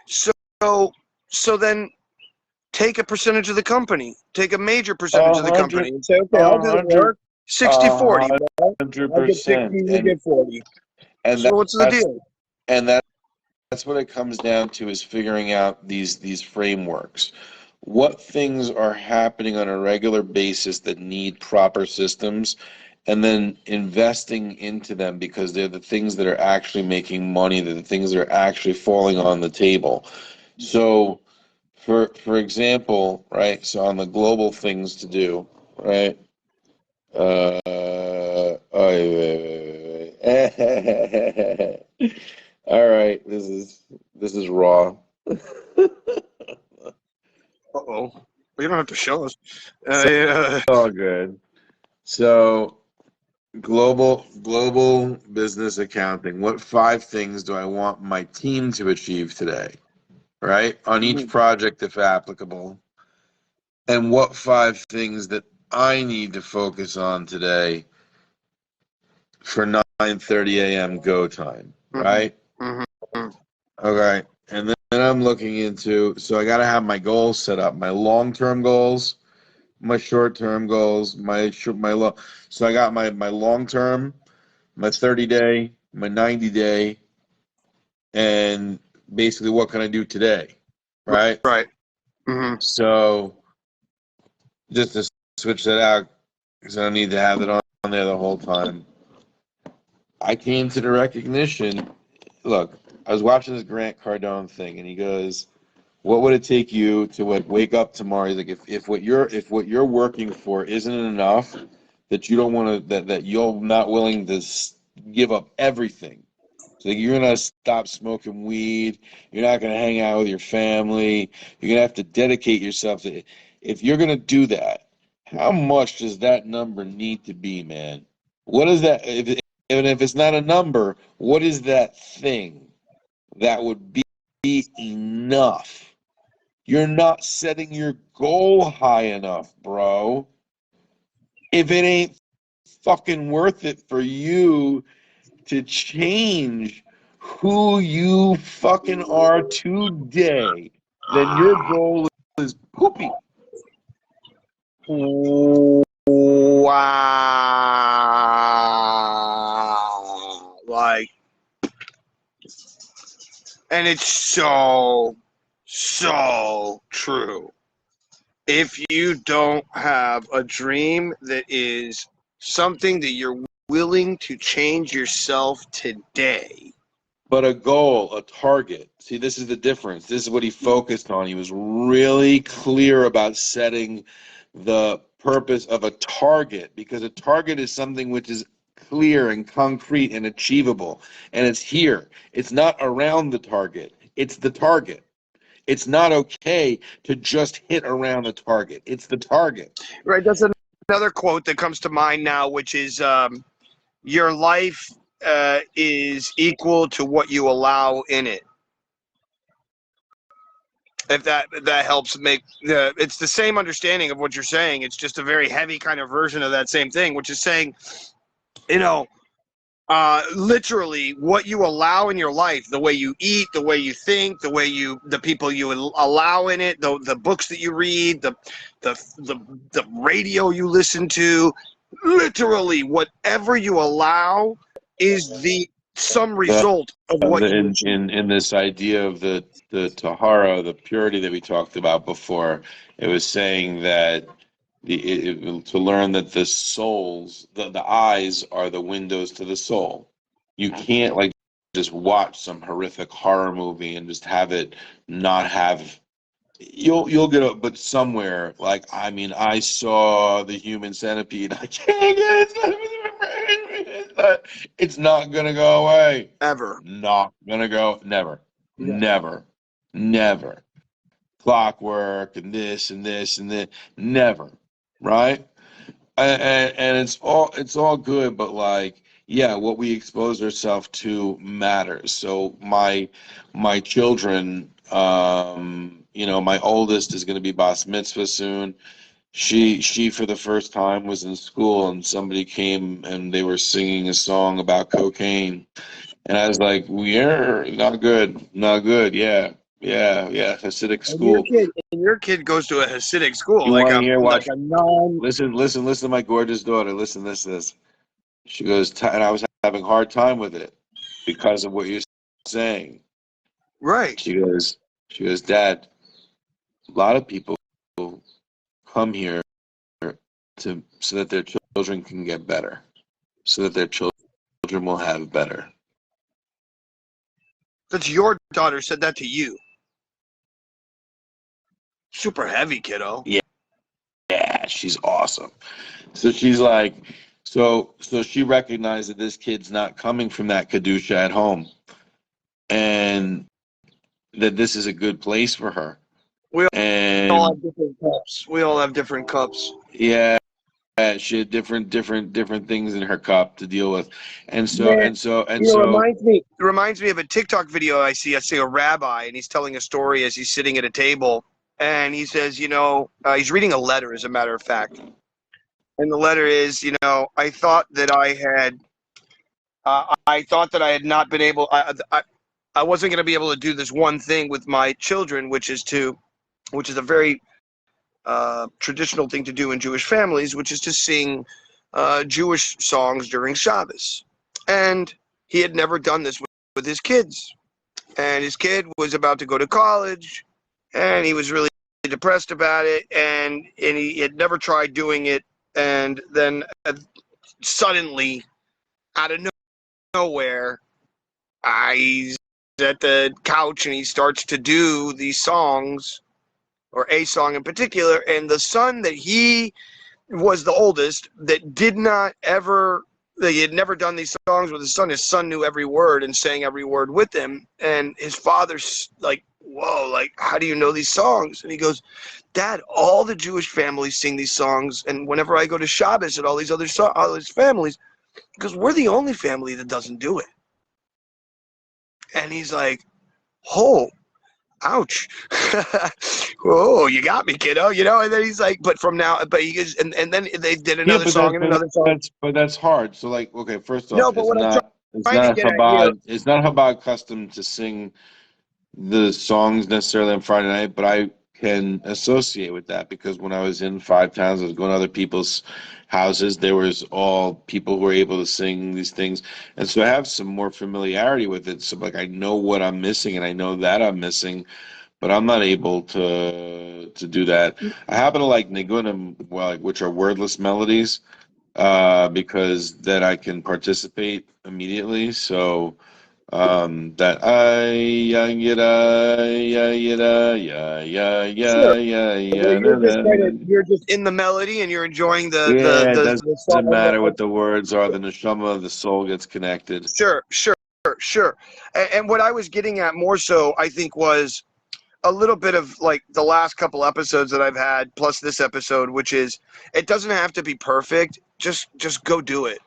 So then take a percentage of the company. Take a major percentage of the company and say, okay, I'll do the work. 60-40. 100%. You get 40. And so what's the deal? And that's what it comes down to, is figuring out these frameworks. What things are happening on a regular basis that need proper systems, and then investing into them because they're the things that are actually making money. They're the things that are actually falling on the table. So, for example, right, so on the global things to do, right, all right, this is raw. Uh-oh. You don't have to show us. All good. So, global business accounting. What 5 things do I want my team to achieve today? Right? On each project, if applicable. And what 5 things that I need to focus on today for 9:30 a.m. go time, right? Mm-hmm. Okay. And then I'm looking into, so I got to have my goals set up, my long-term goals, my short-term goals, so I got my long-term, my 30-day, my 90-day, and basically what can I do today, right? Right. Mm-hmm. So just to switch that out, because I don't need to have it on there the whole time. I came to the recognition. Look, I was watching this Grant Cardone thing, and he goes, "What would it take you to wake up tomorrow? He's like, if what you're working for isn't enough, that you don't want to, that you're not willing to give up everything. So you're gonna stop smoking weed. You're not gonna hang out with your family. You're gonna have to dedicate yourself to. If you're gonna do that, how much does that number need to be, man? What is that? If it's not a number, what is that thing that would be enough? You're not setting your goal high enough, bro. If it ain't fucking worth it for you to change who you fucking are today, then your goal is poopy. Wow. Like, and it's so true. If you don't have a dream that is something that you're willing to change yourself today. But a goal, a target. See, this is the difference. This is what he focused on. He was really clear about setting the purpose of a target, because a target is something which is clear and concrete and achievable. And it's here. It's not around the target. It's the target. It's not okay to just hit around the target. It's the target. Right. That's another quote that comes to mind now, which is your life is equal to what you allow in it. If that helps make it's the same understanding of what you're saying. It's just a very heavy kind of version of that same thing, which is saying, you know, literally what you allow in your life, the way you eat, the way you think, the people you allow in it, the books that you read, the radio you listen to, literally whatever you allow is some result of what you achieve. In this idea of the tahara, the purity that we talked about before, it was saying that to learn that the souls, the eyes are the windows to the soul. You can't like just watch some horrific horror movie and just have it not have. You'll get up, but somewhere like I mean, I saw the Human Centipede. I can't get it. It's not gonna go away. Ever. Not gonna go. Never. Yeah. Never. Never. Clockwork and this and this and that. Never. Right? And it's all good, but like yeah, what we expose ourselves to matters. So my children, my oldest is going to be bas mitzvah soon. She for the first time was in school and somebody came and they were singing a song about cocaine, and I was like, we're not good, not good. Yeah, Hasidic school. And your kid goes to a Hasidic school, You like want to a hear? Watch. like a non. Listen to my gorgeous daughter. Listen, this. She goes, and I was having a hard time with it because of what you're saying. Right. She goes, Dad, a lot of people come here so that their children can get better, so that their children will have better. That's your daughter said that to you. Super heavy, kiddo. Yeah, she's awesome. So she's like, so she recognized that this kid's not coming from that Kedusha at home, and that this is a good place for her. We all And have different cups. We all have different cups. yeah, she had different things in her cup to deal with, and so Man, and so and you know, so. it reminds me of a TikTok video I see. I see a rabbi, and he's telling a story as he's sitting at a table, and he says, he's reading a letter, as a matter of fact, and the letter is, I thought that I had not been able. I wasn't going to be able to do this one thing with my children, which is a very traditional thing to do in Jewish families, which is to sing Jewish songs during Shabbos. And he had never done this with his kids. And his kid was about to go to college, and he was really depressed about it, and he had never tried doing it. And then suddenly, out of nowhere, he's at the couch and he starts to do these songs, or a song in particular. And the son that he was the oldest that did not ever, that he had never done these songs with his son knew every word and sang every word with him. And his father's like, whoa, like, how do you know these songs? And he goes, Dad, all the Jewish families sing these songs. And whenever I go to Shabbos at all these other all these families, because we're the only family that doesn't do it. And he's like, oh, ouch. Oh, you got me, kiddo. And then he's like, but from now, but he is, and then they did another song and another song. But that's hard. So, like, okay, first off, No, but what I'm trying to get at here, It's not Chabad custom to sing the songs necessarily on Friday night, but I can associate with that because when I was in 5 towns, I was going to other people's houses. There was all people who were able to sing these things, and so I have some more familiarity with it. So, like, I know what I'm missing, and I know that I'm missing, but I'm not able to do that. I happen to like nigunim, well, which are wordless melodies, because then I can participate immediately. So that I ya ya sure. ya. You're just in the melody and you're enjoying Yeah, it the song. doesn't matter what the words are. The neshama, the soul gets connected. Sure. And what I was getting at more so, I think, was a little bit of like the last couple episodes that I've had, plus this episode, which is it doesn't have to be perfect. Just go do it.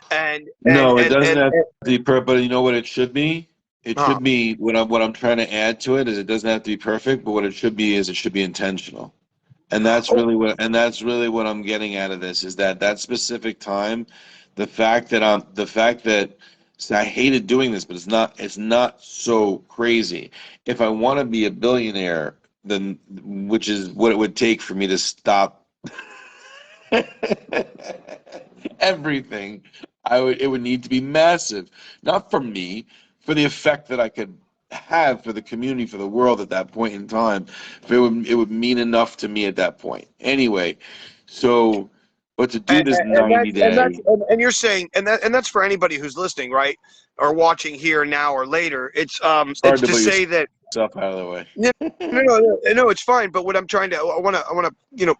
And No, it doesn't have to be perfect, but you know what it should be? It uh, should be what I'm trying to add to it is it doesn't have to be perfect, but what it should be is it should be intentional. And that's really what I'm getting out of this is that specific time, the fact that see, I hated doing this, but it's not so crazy. If I want to be a billionaire, then which is what it would take for me to stop everything, it would need to be massive, not for me, for the effect that I could have for the community, for the world at that point in time. If it would mean enough to me at that point. Anyway, so but to do this 90 day, and you're saying, and that's for anybody who's listening, right, or watching here now or later. It's it's hard to to put say that yourself out of the way. no, it's fine. But what I'm trying to, I want to,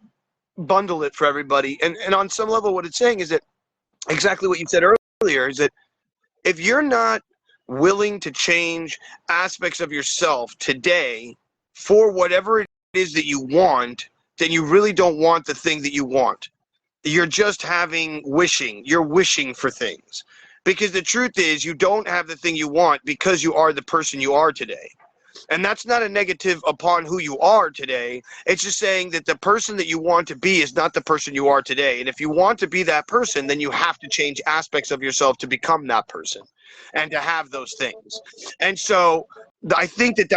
bundle it for everybody. And on some level, what it's saying is that exactly what you said earlier is that if you're not willing to change aspects of yourself today for whatever it is that you want, then you really don't want the thing that you want. You're just having wishing. You're wishing for things. Because the truth is, you don't have the thing you want because you are the person you are today. And that's not a negative upon who you are today. It's just saying that the person that you want to be is not the person you are today. And if you want to be that person, then you have to change aspects of yourself to become that person and to have those things. And so I think that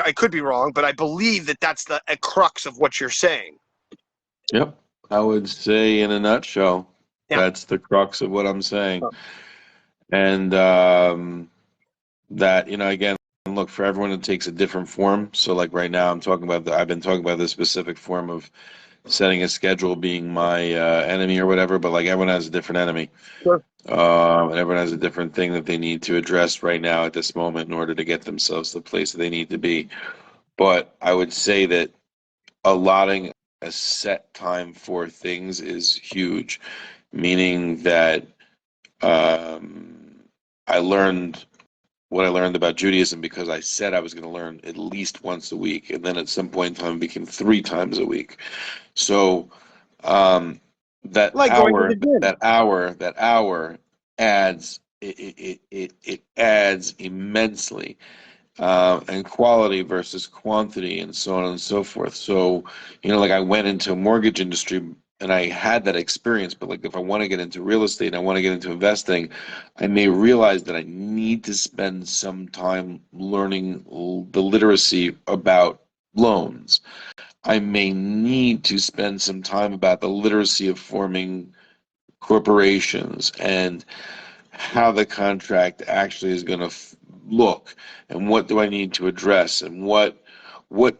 I could be wrong, but I believe that that's the crux of what you're saying. Yep. I would say in a nutshell, that's the crux of what I'm saying. And that, again, look, for everyone it takes a different form. So like right now I've been talking about the specific form of setting a schedule being my enemy or whatever, but like everyone has a different enemy. Sure. And everyone has a different thing that they need to address right now at this moment in order to get themselves to the place that they need to be. But I would say that allotting a set time for things is huge, meaning that I learned what I learned about Judaism because I said I was going to learn at least once a week, and then at some point in time it became 3 times a week. So that like that hour adds it adds immensely, and quality versus quantity and so on and so forth. So like I went into a mortgage industry and I had that experience, but like if I want to get into real estate and I want to get into investing, I may realize that I need to spend some time learning the literacy about loans. I may need to spend some time about the literacy of forming corporations and how the contract actually is going to look, and what do I need to address, and what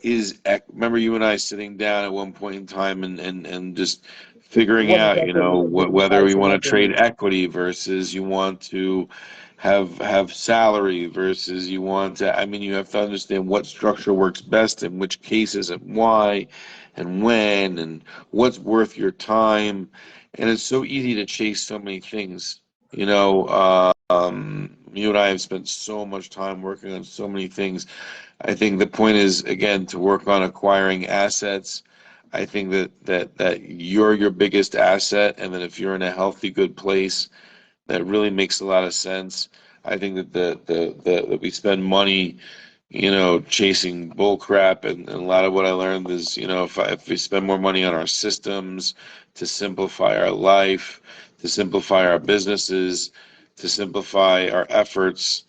is remember you and I sitting down at one point in time and just figuring What out, exactly am I gonna do? whether Right. we So want like to trade equity versus you want to have salary versus you want to, I mean, you have to understand what structure works best in which cases and why and when and what's worth your time. And it's so easy to chase so many things. You and I have spent so much time working on so many things. I think the point is, again, to work on acquiring assets. I think that you're your biggest asset, and that if you're in a healthy, good place, that really makes a lot of sense. I think that that we spend money, chasing bull crap, and a lot of what I learned is, if we spend more money on our systems to simplify our life, to simplify our businesses, to simplify our efforts,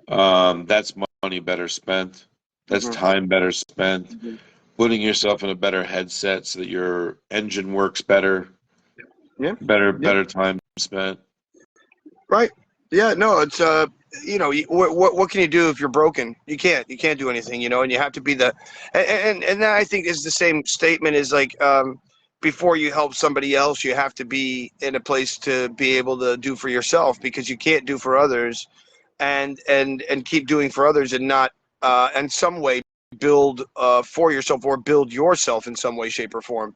that's money better spent. That's Mhm. time better spent. Mhm. Putting yourself in a better headset so that your engine works better, Yeah. Yeah. better time spent. Right. Yeah. No. It's what can you do if you're broken? You can't. You can't do anything. And you have to be and that I think is the same statement is like before you help somebody else, you have to be in a place to be able to do for yourself because you can't do for others and keep doing for others and not in some way build for yourself or build yourself in some way, shape, or form.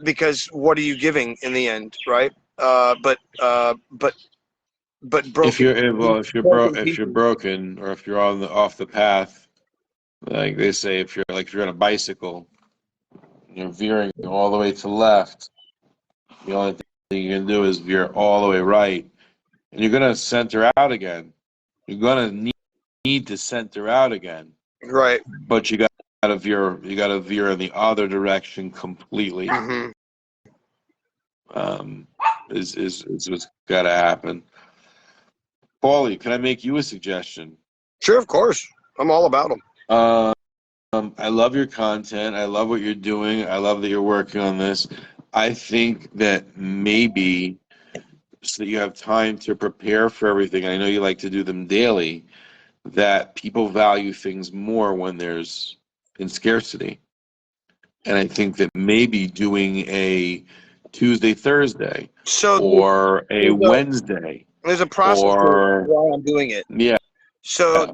Because what are you giving in the end, right? But If broken, you're well, broken if you're pieces. broken, or if you're on the off the path, like they say, if you're on a bicycle, you're veering all the way to the left. The only thing you can do is veer all the way right, and you're gonna center out again. You're gonna need to center out again, Right. but gotta veer. You gotta veer in the other direction completely. Hmm. Um, is what's gotta happen. Paulie, can I make you a suggestion? Sure, of course. I'm all about them. Um, I love your content. I love what you're doing. I love that you're working on this. I think that maybe so that you have time to prepare for everything. I know you like to do them daily, that people value things more when there's in scarcity. And I think that maybe doing a Tuesday, Thursday, So or a there's a Wednesday, there's a process to or why I'm doing it. yeah, So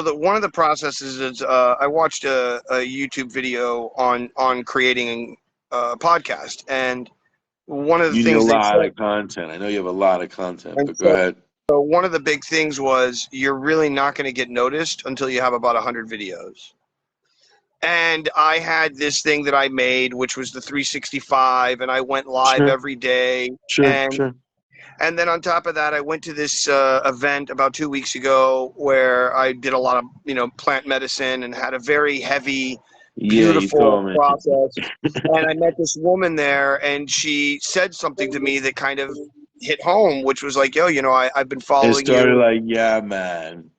the one of the processes is I watched a YouTube video on creating a podcast, and one of the you need a things they lot said, of content. I know you have a lot of content, and but go ahead. so one of the big things was you're really not going to get noticed until you have about 100 videos. And I had this thing that I made, which was the 365, and I went live Sure, every day. sure, sure. And then on top of that, I went to this event about 2 weeks ago where I did a lot of plant medicine and had a very heavy, Yeah, you beautiful told me. process. And I met this woman there, and she said something to me that kind of hit home, which was like, "Yo, I've been It following started you." like, yeah, man.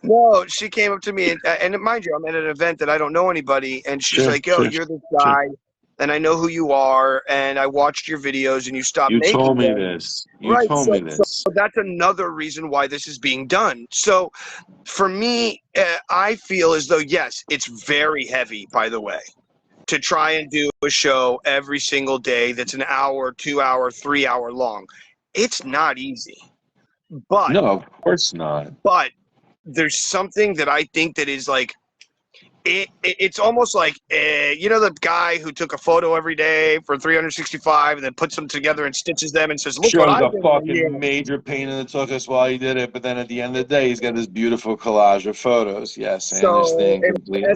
No, she came up to me, and mind you, I'm at an event that I don't know anybody, and she's Sure, like, "Yo, sure, you're this sure. guy, and I know who you are, and I watched your videos, and you stopped You told making me them." this. You Right. told So, me this. that's another reason why this is being done. So for me, I feel as though, yes, it's very heavy, by the way, to try and do a show every single day that's an hour, 2 hour, 3 hour long. It's not easy. But, No, of course not. but there's something that I think that is like, it's almost like the guy who took a photo every day for 365 and then puts them together and stitches them and says, "Look Sure, what it I was a did in a year." fucking major pain in the tuchus while he did it, but then at the end of the day, he's got this beautiful collage of photos. Yes, I So understand completely.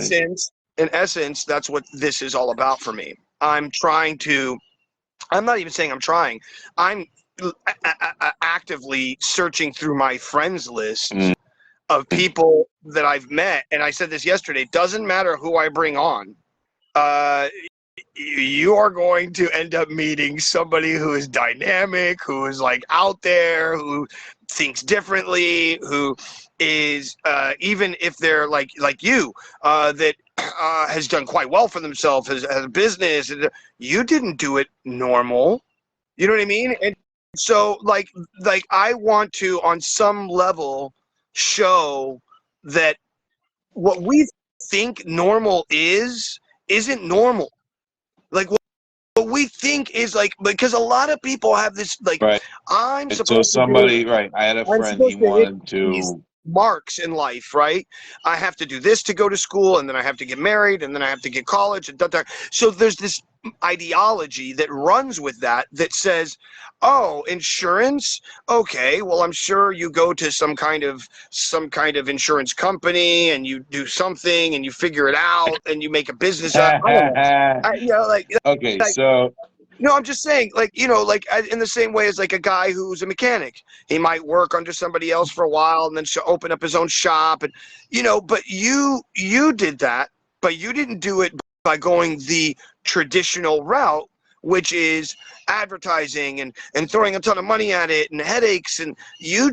in essence, that's what this is all about for me. I'm trying to. I'm not even saying I'm trying. I'm actively searching through my friends list Mm. of people that I've met, and I said this yesterday. It doesn't matter who I bring on. Uh, you are going to end up meeting somebody who is dynamic, who is like out there, who thinks differently, who is even if they're like you, that has done quite well for themselves, has a business. You didn't do it normal. You know what I mean? And so like I want to on some level show that what we think normal isn't normal. Like what we think is like because a lot of people have this like Right. I'm So supposed to do somebody, right. I had a I'm friend, he supposed to hit wanted these to, marks in life, right? I have to do this to go to school, and then I have to get married, and then I have to get college, and da, da. So there's this ideology that runs with that that says, "Oh, insurance? Okay, well, I'm sure you go to some kind of insurance company, and you do something, and you figure it out, and you make a business out. I don't know. okay, Like so, no, I'm just saying, like, in the same way as like a guy who's a mechanic, he might work under somebody else for a while and then open up his own shop, and but you did that, but you didn't do it by going the traditional route, which is advertising and throwing a ton of money at it and headaches, and you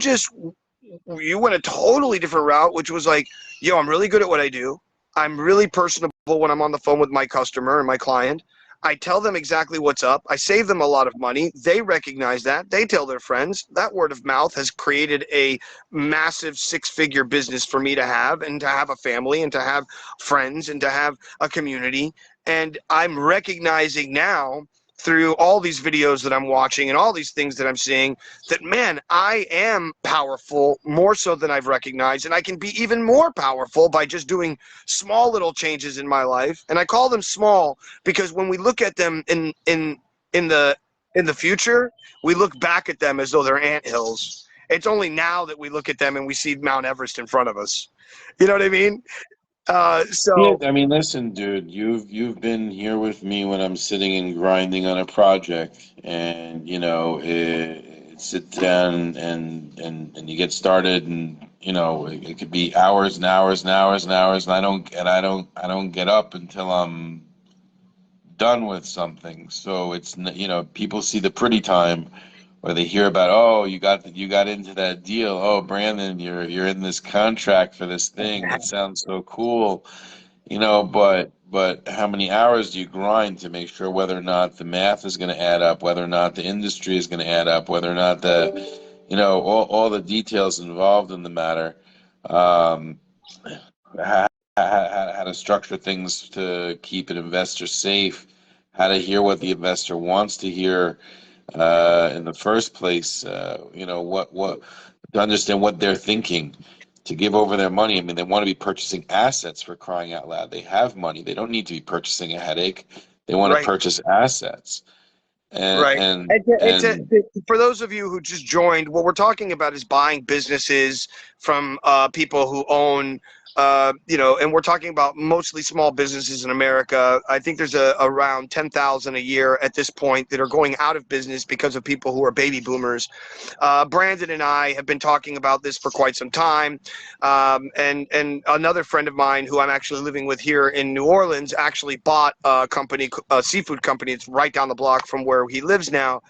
went a totally different route, which was like, yo, I'm really good at what I do. I'm really personable when I'm on the phone with my customer and my client. I tell them exactly what's up. I save them a lot of money. They recognize that. They tell their friends. That word of mouth has created a massive six-figure business for me to have and to have a family and to have friends and to have a community. And I'm recognizing now through all these videos that I'm watching and all these things that I'm seeing that, man, I am powerful more so than I've recognized. And I can be even more powerful by just doing small little changes in my life. And I call them small because when we look at them in the future, we look back at them as though they're anthills. It's only now that we look at them and we see Mount Everest in front of us. You know what I mean? yeah, So I mean, listen, dude, you've been here with me when I'm sitting and grinding on a project, and sit down and you get started, and it could be hours and hours and hours and hours, and I don't get up until I'm done with something. So people see the pretty time, or they hear about, oh, you got into that deal. Oh, Brandon, you're in this contract for this thing. That sounds so cool. But how many hours do you grind to make sure whether or not the math is going to add up, whether or not the industry is going to add up, whether or not all the details involved in the matter, um, how to structure things to keep an investor safe, how to hear what the investor wants to hear in the first place, what to understand what they're thinking, to give over their money. I mean, they want to be purchasing assets, for crying out loud. They have money. They don't need to be purchasing a headache. They want to right. purchase assets. And Right. and And and for those of you who just joined, what we're talking about is buying businesses from people who own, and we're talking about mostly small businesses in America. I think there's around 10,000 a year at this point that are going out of business because of people who are baby boomers. Brandon and I have been talking about this for quite some time. And another friend of mine who I'm actually living with here in New Orleans actually bought a seafood company. It's right down the block from where he lives now.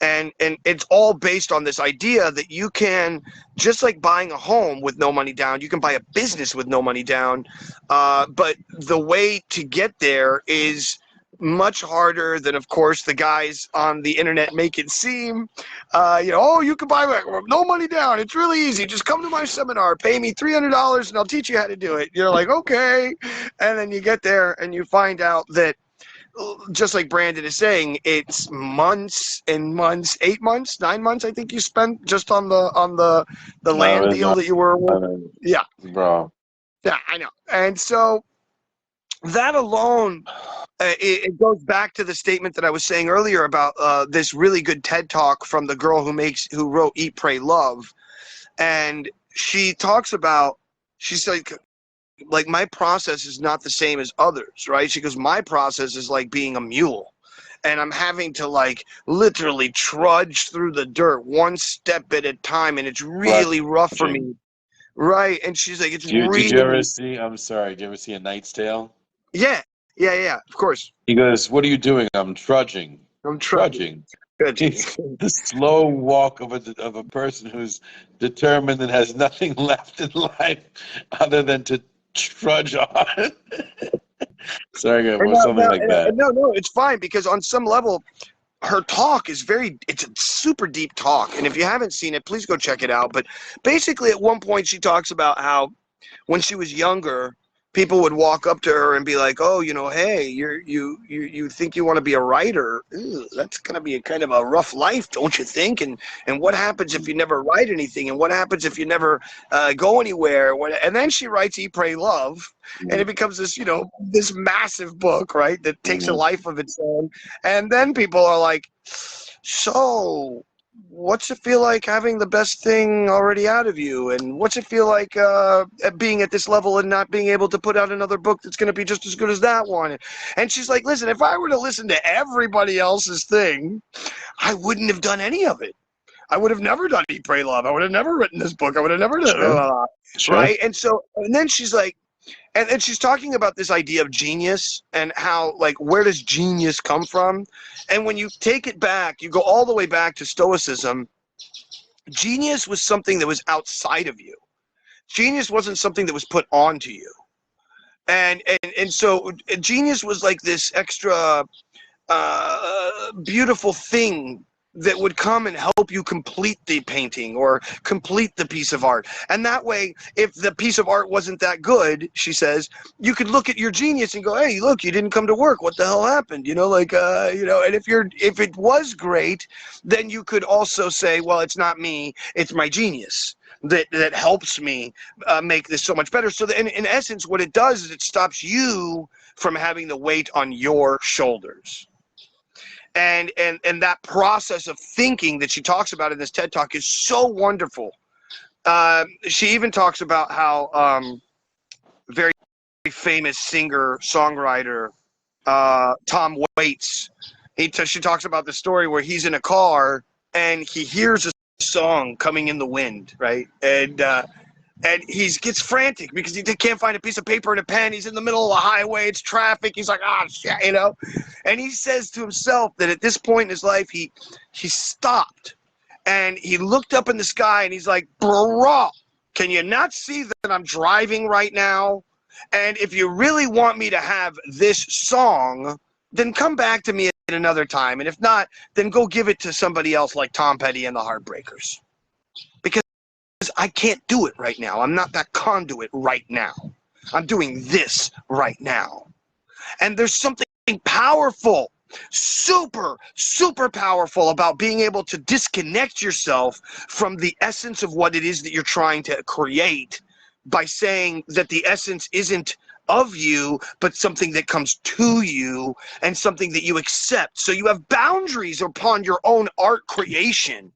And it's all based on this idea that you can, just like buying a home with no money down, you can buy a business with no money down. But the way to get there is much harder than, of course, the guys on the internet make it seem. Oh, you can buy no money down. It's really easy. Just come to my seminar, pay me $300, and I'll teach you how to do it. You're like, okay, and then you get there and you find out that, just like Brandon is saying, it's months and months, 8 months, 9 months. I think you spent just on the land no, deal that you were with. no, Yeah, bro. yeah, I know. And so that alone, it goes back to the statement that I was saying earlier about this really good TED talk from the girl who wrote Eat, Pray, Love, and she talks about, she's like my process is not the same as others, right? She goes, my process is like being a mule, and I'm having to like literally trudge through the dirt one step at a time, and it's really rough for Trudging. me, right? And she's like, it's Did you ever really, see? I'm sorry. Did you ever see A Knight's Tale? yeah, yeah, yeah, of course. He goes, "What are you doing?" "I'm trudging." I'm trudging, Trudging. trudging. It's the slow walk of a person who's determined and has nothing left in life other than to trudge on. Sorry, And or something like that. no, it's fine because on some level, her talk is it's a super deep talk. And if you haven't seen it, please go check it out. But basically at one point she talks about how when she was younger, people would walk up to her and be like, "Oh, hey, you think you want to be a writer? Ew, that's gonna be a kind of a rough life, don't you think? And what happens if you never write anything? And what happens if you never go anywhere?" And then she writes "Eat, Pray, Love," and it becomes this this massive book, right? That takes a life of its own. And then people are like, "So, what's it feel like having the best thing already out of you? And what's it feel like being at this level and not being able to put out another book that's going to be just as good as that one?" And she's like, "Listen, if I were to listen to everybody else's thing, I wouldn't have done any of it. I would have never done Eat, Pray, Love. I would have never written this book. I would have never done right?" And then she's like, and she's talking about this idea of genius and how, like, where does genius come from? And when you take it back, you go all the way back to Stoicism. Genius was something that was outside of you. Genius wasn't something that was put onto you. And so genius was like this extra beautiful thing that would come and help you complete the painting or complete the piece of art. And that way, if the piece of art wasn't that good, she says, you could look at your genius and go, "Hey, look, you didn't come to work. What the hell happened?" And if it was great, then you could also say, "Well, it's not me, it's my genius that helps me make this so much better." So that in essence, what it does is it stops you from having the weight on your shoulders. And that process of thinking that she talks about in this TED Talk is so wonderful. She even talks about how very famous singer songwriter Tom Waits. She talks about the story where he's in a car and he hears a song coming in the wind, right? And he gets frantic because he can't find a piece of paper and a pen. He's in the middle of a highway. It's traffic. He's like, "Ah, shit," And he says to himself that at this point in his life, he stopped and he looked up in the sky and he's like, "Bro, can you not see that I'm driving right now? And if you really want me to have this song, then come back to me at another time. And if not, then go give it to somebody else like Tom Petty and the Heartbreakers. Because I can't do it right now. I'm not that conduit right now. I'm doing this right now." And there's something powerful, super, super powerful about being able to disconnect yourself from the essence of what it is that you're trying to create by saying that the essence isn't of you, but something that comes to you and something that you accept. So you have boundaries upon your own art creation.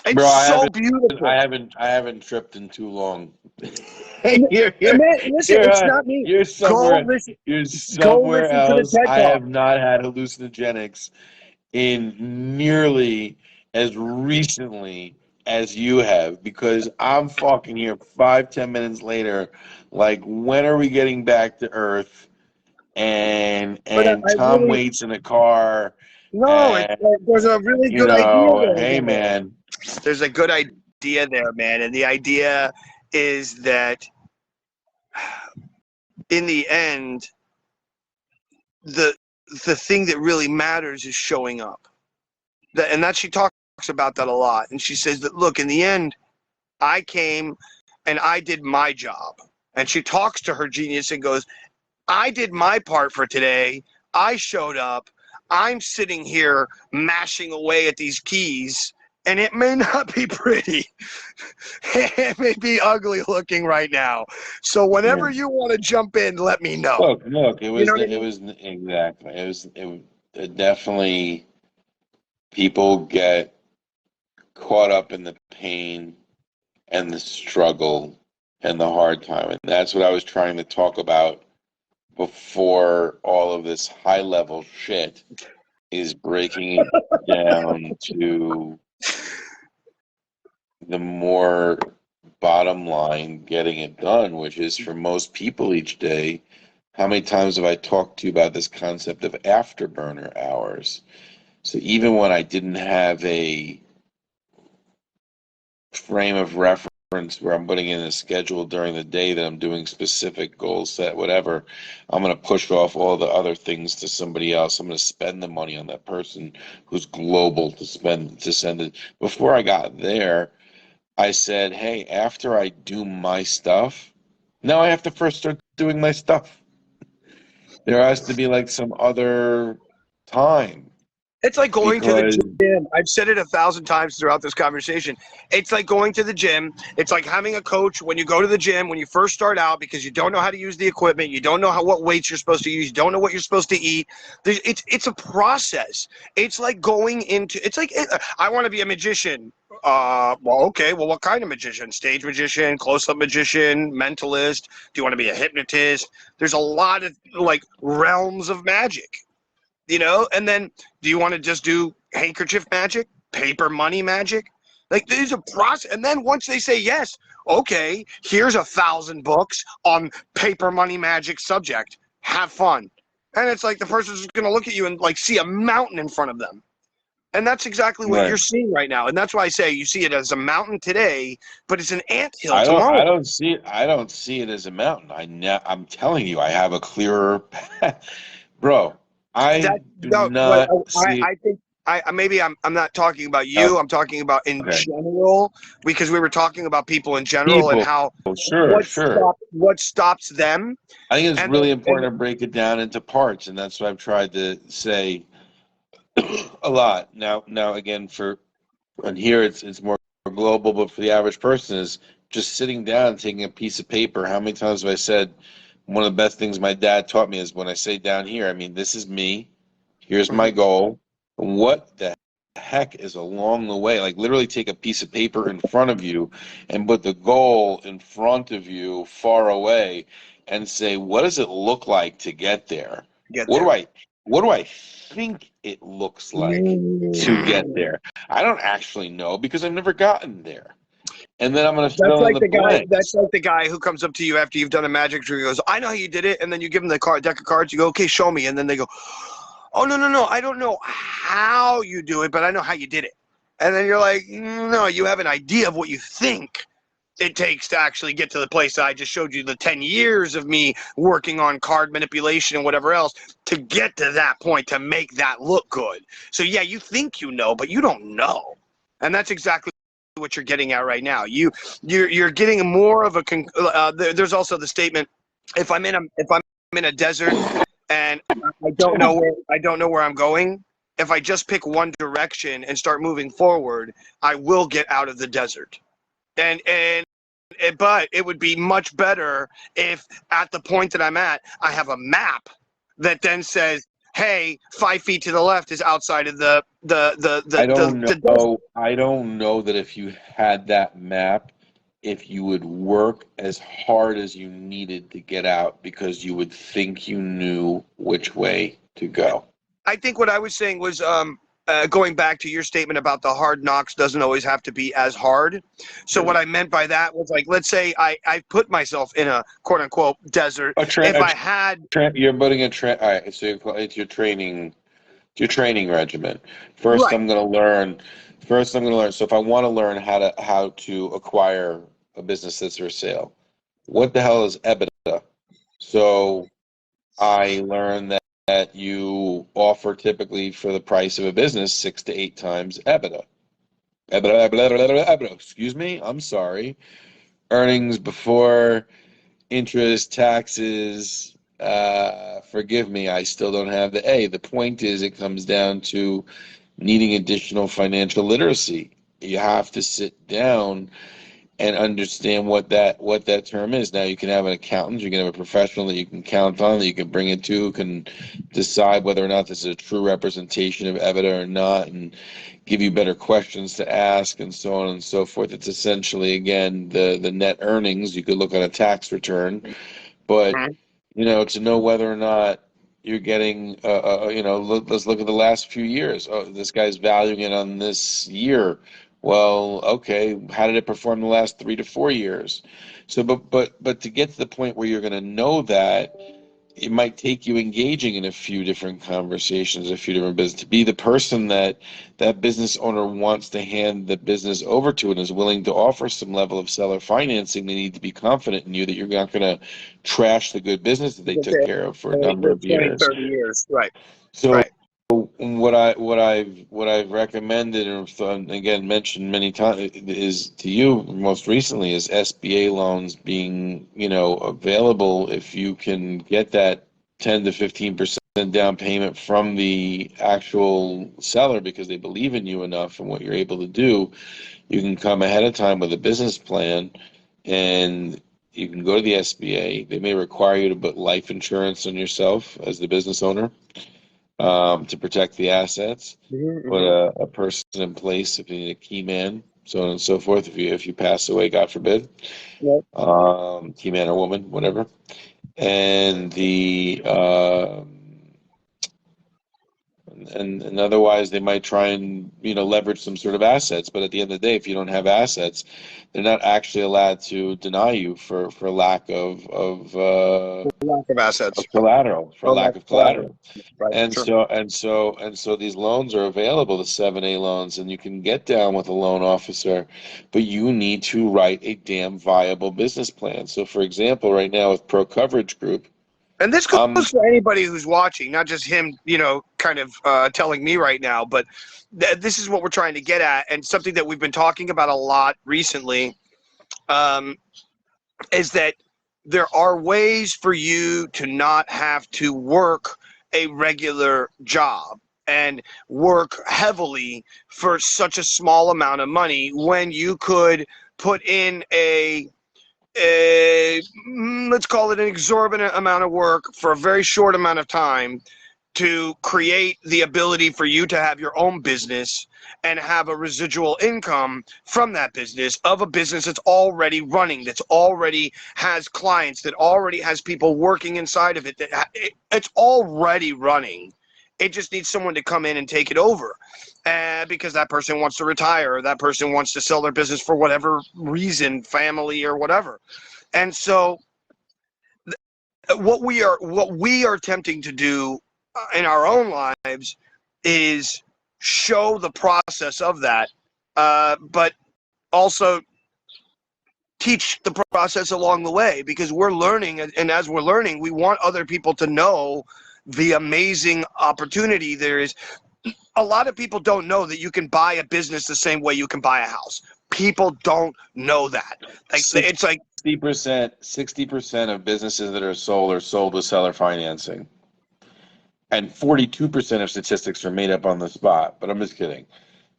It's Bro, so beautiful. I haven't tripped in too long. Man, listen, it's not me. You're somewhere. You're Go somewhere listen to the else. TED I Talk. have not had hallucinogenics in nearly as recently as you have, because I'm fucking here 5-10 minutes later. Like, when are we getting back to Earth? And But Tom really, waits in a car. no, And there's a really good idea there. hey man, There's a good idea there, man. And the idea is that in the end, the thing that really matters is showing up. And that she talks about that a lot. And she says that, look, in the end, I came and I did my job. And she talks to her genius and goes, "I did my part for today. I showed up. I'm sitting here mashing away at these keys, and it may not be pretty. It may be ugly looking right now. So whenever you want to jump in, let me know." look, You know what I mean? it was exactly, it definitely, people get caught up in the pain and the struggle and the hard time. And that's what I was trying to talk about before all of this high level shit, is breaking it down to the more bottom line, getting it done, which is, for most people each day, how many times have I talked to you about this concept of afterburner hours? So even when I didn't have a frame of reference where I'm putting in a schedule during the day that I'm doing specific goals set, whatever. I'm going to push off all the other things to somebody else. I'm going to spend the money on that person who's global to send it. Before I got there, I said, hey, after I do my stuff, now I have to first start doing my stuff. There has to be like some other time It's like going to the because gym. I've said it 1,000 times throughout this conversation. It's like going to the gym. It's like having a coach when you go to the gym when you first start out because you don't know how to use the equipment. You don't know what weights you're supposed to use. You don't know what you're supposed to eat. It's a process. It's like going into. It's like I want to be a magician. Well, okay. Well, what kind of magician? Stage magician, close-up magician, mentalist. Do you want to be a hypnotist? There's a lot of like realms of magic. And then do you want to just do handkerchief magic, paper money magic? Like there's a process. And then once they say yes, okay, here's 1,000 books on paper money magic subject. Have fun. And it's like the person's just going to look at you and like see a mountain in front of them. And that's exactly what you're seeing right now. And that's why I say you see it as a mountain today, but it's an anthill tomorrow. I don't see it. I don't see it as a mountain. I'm telling you, I have a clearer path. Bro, I think maybe I'm not talking about you. I'm talking about in general because we were talking about people in general and how what stops them. I think it's really important to break it down into parts, and that's what I've tried to say a lot. Now again, and here it's more global, but for the average person is just sitting down and taking a piece of paper. How many times have I said? One of the best things my dad taught me is when I say down here, I mean, this is me. Here's my goal. What the heck is along the way? Like literally take a piece of paper in front of you and put the goal in front of you far away and say, what does it look like to get there? What do I think it looks like to get there? I don't actually know because I've never gotten there. And then I'm going to fill in the blanks. That's like the guy who comes up to you after you've done a magic trick. He goes, I know how you did it. And then you give him the deck of cards. You go, okay, show me. And then they go, oh, no. I don't know how you do it, but I know how you did it. And then you're like, no, you have an idea of what you think it takes to actually get to the place that I just showed you the 10 years of me working on card manipulation and whatever else to get to that point to make that look good. So, yeah, you think you know, but you don't know. And that's exactly what you're getting at right now. You're getting more of a there's also the statement if I'm in a desert and I don't know where I'm going, if I just pick one direction and start moving forward, I will get out of the desert. But it would be much better if at the point that I'm at, I have a map that then says, hey, 5 feet to the left is outside of the I don't know that if you had that map, if you would work as hard as you needed to get out because you would think you knew which way to go. I think what I was saying was going back to your statement about the hard knocks doesn't always have to be as hard. So what I meant by that was like, let's say I put myself in a quote unquote desert. You're putting a all right, so it's your training regimen. First, I'm going to learn. So if I want to learn how to acquire a business that's for sale, what the hell is EBITDA? So I learned that you offer typically for the price of a business 6 to 8 times EBITDA. EBITDA. Excuse me. I'm sorry. Earnings before interest, taxes. Forgive me. I still don't have the A. The point is, it comes down to needing additional financial literacy. You have to sit down and understand what that term is. Now, you can have an accountant, you can have a professional that you can count on, that you can bring it to, who can decide whether or not this is a true representation of EBITDA or not, and give you better questions to ask, and so on and so forth. It's essentially, again, the net earnings. You could look at a tax return, but to know whether or not you're getting, let's look at the last few years. Oh, this guy's valuing it on this year. Well, okay, how did it perform the last 3 to 4 years? So, but to get to the point where you're going to know that, it might take you engaging in a few different conversations, a few different business, to be the person that that business owner wants to hand the business over to and is willing to offer some level of seller financing. They need to be confident in you that you're not going to trash the good business that they took care of for a number of 20, years. 30 years. Right. So Right. what I've recommended, and again mentioned many times, is to you most recently, is SBA loans being, available if you can get that 10 to 15% down payment from the actual seller because they believe in you enough and what you're able to do. You can come ahead of time with a business plan, and you can go to the SBA. They may require you to put life insurance on yourself as the business owner, to protect the assets, put a person in place if you need a key man, so on and so forth. If you pass away, God forbid, Yep. key man or woman, whatever, and and otherwise they might try and leverage some sort of assets. But at the end of the day, if you don't have assets, they're not actually allowed to deny you for lack Lack of assets. of collateral, for Oh, lack lack of of collateral. collateral. Right. And Sure. so these loans are available, the 7A loans, and you can get down with a loan officer, but you need to write a damn viable business plan. So for example, right now with Pro Coverage Group, And this um, goes for anybody who's watching, not just him, kind of telling me right now, but this is what we're trying to get at. And something that we've been talking about a lot recently, um, is that there are ways for you to not have to work a regular job and work heavily for such a small amount of money when you could put in let's call it an exorbitant amount of work for a very short amount of time to create the ability for you to have your own business and have a residual income from that business, of a business that's already running, that's already has clients, that already has people working inside of it, it's already running. It just needs someone to come in and take it over, because that person wants to retire, or that person wants to sell their business for whatever reason, family or whatever. And so what we are attempting to do in our own lives is show the process of that, but also teach the process along the way, because we're learning, and as we're learning, we want other people to know the amazing opportunity there is. A lot of people don't know that you can buy a business the same way you can buy a house. People don't know that. It's like 60% of businesses that are sold with seller financing, and 42% of statistics are made up on the spot. But I'm just kidding.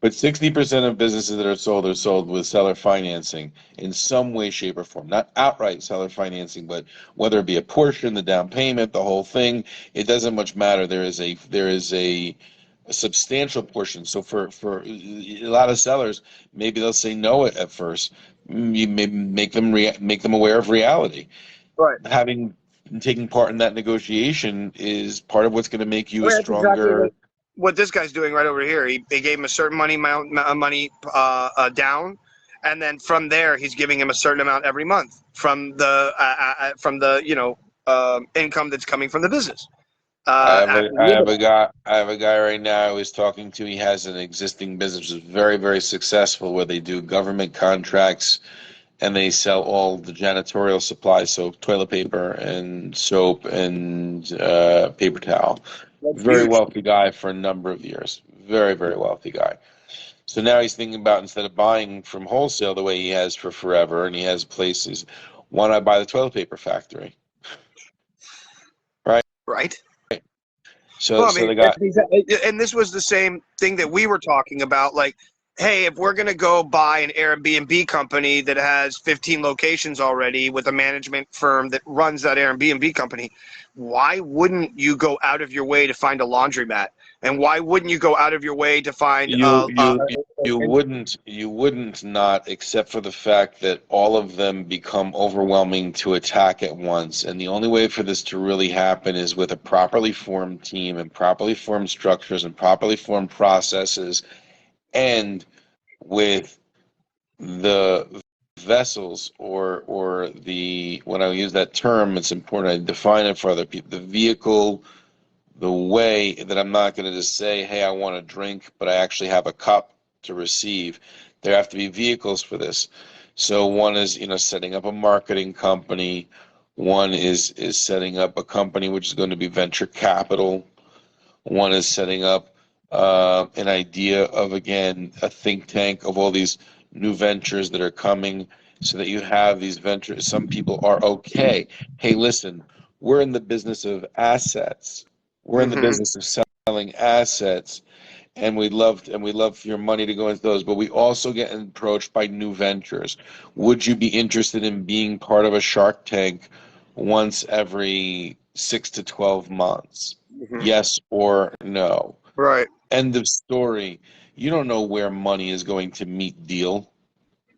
But 60% of businesses that are sold with seller financing in some way, shape, or form. Not outright seller financing, but whether it be a portion, the down payment, the whole thing. It doesn't much matter. There is a substantial portion. So for a lot of sellers, maybe they'll say no at first. You may make them aware of reality. right. Having taking part in that negotiation is part of what's going to make you a That's exactly stronger. what this guy's doing right over here. They gave him a certain amount of money down, and then from there he's giving him a certain amount every month from the income that's coming from the business. I have a guy right now I was talking to. He has an existing business that's very, very successful, where they do government contracts and they sell all the janitorial supplies, so toilet paper and soap and paper towel. That's Very huge. wealthy guy for a number of years. Very, very wealthy guy. So now he's thinking about, instead of buying from wholesale the way he has for forever, and he has places, why not buy the toilet paper factory? Right? Right. So Well, I so mean, the guy. and this was the same thing that we were talking about. Like, hey, if we're going to go buy an Airbnb company that has 15 locations already with a management firm that runs that Airbnb company, why wouldn't you go out of your way to find a laundromat? And why wouldn't you go out of your way to find You wouldn't not, except for the fact that all of them become overwhelming to attack at once. And the only way for this to really happen is with a properly formed team and properly formed structures and properly formed processes, and with the vessels or the, when I use that term, it's important I define it for other people. The vehicle, the way that I'm not going to just say, hey, I want a drink, but I actually have a cup to receive. There have to be vehicles for this. So one is, setting up a marketing company. One is setting up a company which is going to be venture capital. One is setting up an idea of, again, a think tank of all these new ventures that are coming, so that you have these ventures. Some people are okay. Hey, listen, we're in the business of assets. We're in the Mm-hmm. business of selling assets, and we'd love for your money to go into those. But we also get approached by new ventures. Would you be interested in being part of a Shark Tank once every 6 to 12 months? Mm-hmm. Yes or no? Right. End of story. You don't know where money is going to meet deal.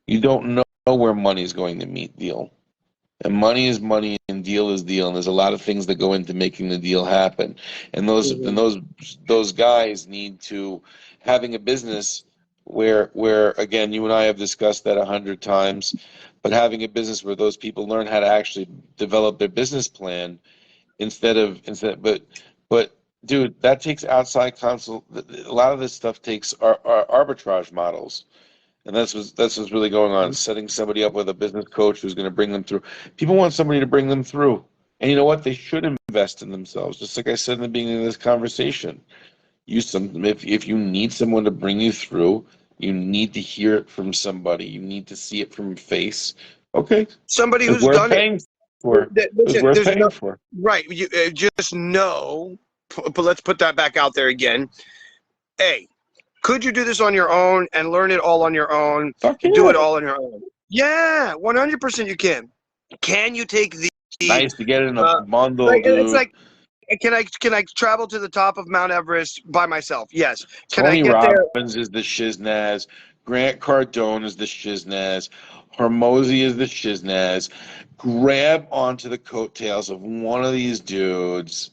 You don't know where money is going to meet deal. And money is money and deal is deal. And there's a lot of things that go into making the deal happen. And Mm-hmm. those guys need to, having a business where again, you and I have discussed that 100 times, but having a business where those people learn how to actually develop their business plan but dude, that takes outside counsel. A lot of this stuff takes our arbitrage models. And that's what's really going on. Setting somebody up with a business coach who's going to bring them through. People want somebody to bring them through. And you know what? They should invest in themselves. Just like I said in the beginning of this conversation. If you need someone to bring you through, you need to hear it from somebody. You need to see it from a face. Okay. Somebody It's who's worth done it. paying for. It was Listen, worth there's no paying for. right. You just know. But let's put that back out there again. A, could you do this on your own and learn it all on your own Fuck and do yeah. it all on your own? Yeah, 100% you can. Can you take the Nice to get it in a bundle, like it's dude. like can I travel to the top of Mount Everest by myself? Yes. Can I Tony get there? Robbins is the shiznaz. Grant Cardone is the shiznaz. Hormozy is the shiznaz. Grab onto the coattails of one of these dudes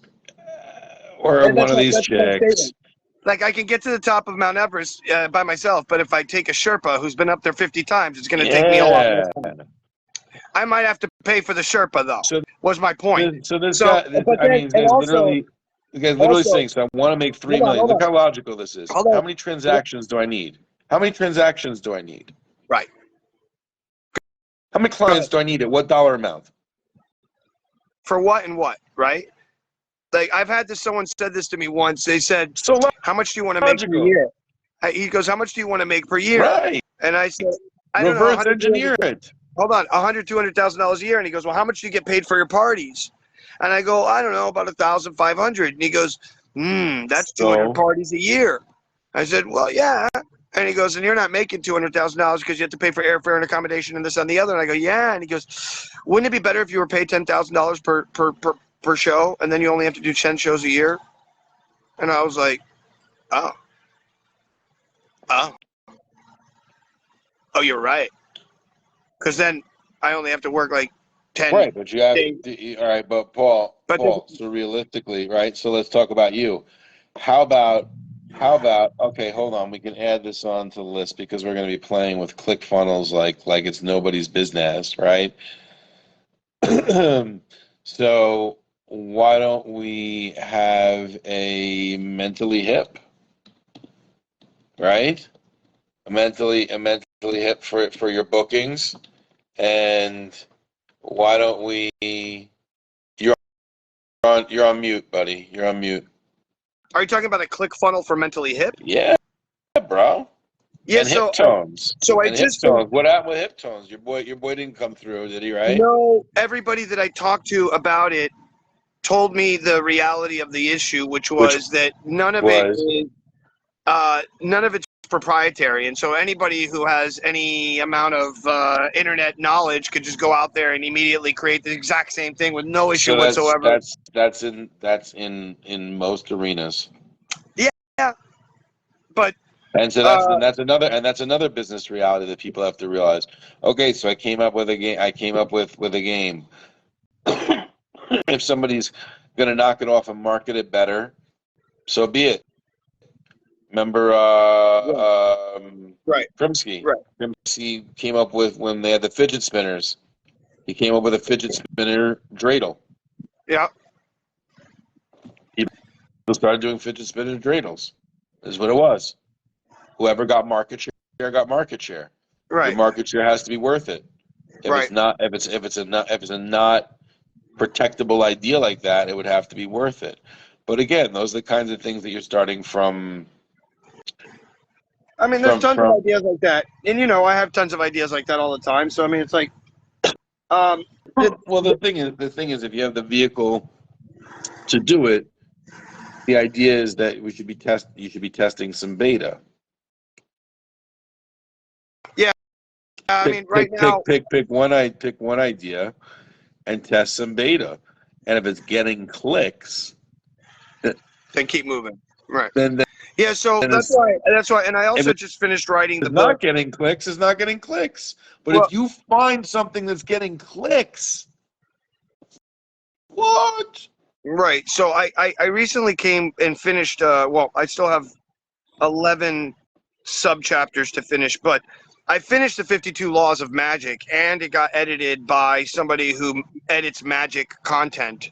or And one of these that's my chicks. statement. Like I can get to the top of Mount Everest by myself, but if I take a Sherpa who's been up there 50 times, it's going to take me a lot less Yeah. time. I might have to pay for the Sherpa though. So, Was my point. this So, guy, but I then mean, and also this guy's literally also saying, so I want to make hold 3 million. Look on, how logical this is. hold How on. many transactions do I need? How many transactions do I need? Right. How many clients do I need at what dollar amount? For what and what? Right. Like I've had this. Someone said this to me once. They said, So "How much do you want to make per logical. year?" He goes, "How much do you want to make per year?" Right. And I said, "I don't know, Reverse engineer it. hold on, $100,000, $200,000 a year." And he goes, "Well, how much do you get paid for your parties?" And I go, "I don't know, about 1,500." And he goes, "That's 200 So, parties a year." I said, "Well, yeah." And he goes, "And you're not making $200,000 because you have to pay for airfare and accommodation and this and the other." And I go, "Yeah." And he goes, "Wouldn't it be better if you were paid $10,000 per show, and then you only have to do 10 shows a year?" And I was like, "Oh, oh, oh, you're right." Because then I only have to work like 10 right, but you have, days. all right, but Paul, But so realistically, right? So let's talk about you. How about, okay, hold on, we can add this on to the list because we're going to be playing with click funnels like it's nobody's business, right? So why don't we have a mentally hip, right? A mentally hip for your bookings, and why don't we? You're on mute, buddy. You're on mute. are you talking about a click funnel for mentally hip? Yeah, bro. Yeah. And hip tones. So I And hip just tones. What happened with hip tones? Your boy didn't come through, did he? Right? know everybody that I talked to about it told me the reality of the issue, which Which was that was none of it's proprietary, and so anybody who has any amount of internet knowledge could just go out there and immediately create the exact same thing with no issue so whatsoever. that's in most arenas. Yeah, but And so uh, that's another business reality that people have to realize. Okay, so I came up with a game. I came up with a game. If somebody's going to knock it off and market it better, so be it. Remember, Right. Grimsky? Right. Grimsky came up with, when they had the fidget spinners, he came up with a fidget spinner dreidel. Yeah. People started doing fidget spinner dreidels. This is what it was. Whoever got market share got market share. Your Right. market share has to be worth it. If Right. it's not, if it's a not protectable idea like that, it would have to be worth it. But again, those are the kinds of things that you're starting from. I mean, there's tons of ideas like that, and I have tons of ideas like that all the time. So I mean, it's like, um, Well, the thing is, if you have the vehicle to do it, the idea is that you should be testing some beta. yeah. I mean, right now, Pick one idea and test some beta, and if it's getting clicks, then keep moving. Right. then Yeah. So then that's it's, why. That's why. And I if also just finished writing the it's not book. getting clicks, it's not getting clicks. But Well, if you find something that's getting clicks, what? right. So I recently came and finished. Well, I still have 11 sub chapters to finish, but I finished the 52 Laws of Magic, and it got edited by somebody who edits magic content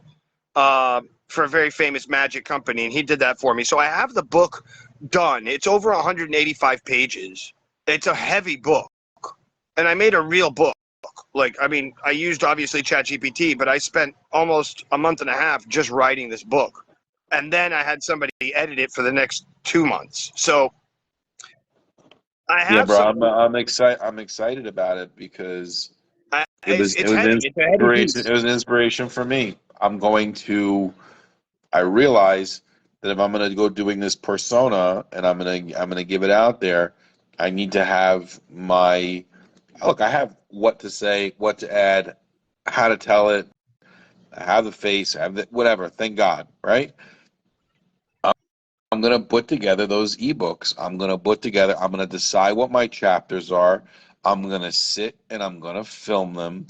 for a very famous magic company, and he did that for me. So I have the book done. It's over 185 pages. It's a heavy book, and I made a real book. Like, I mean, I used obviously ChatGPT, but I spent almost a month and a half just writing this book. And then I had somebody edit it for the next 2 months. So I Yeah, have bro, some. I'm excited. I'm excited about it because It's heavy. It's a heavy it piece. was an inspiration for me. I realize that if I'm going to go doing this persona and I'm going to give it out there, I need to have I have what to say, what to add, how to tell it, I have the face, I have the whatever. Thank God, right? I'm going to put together those ebooks. I'm going to decide what my chapters are. I'm going to sit and I'm going to film them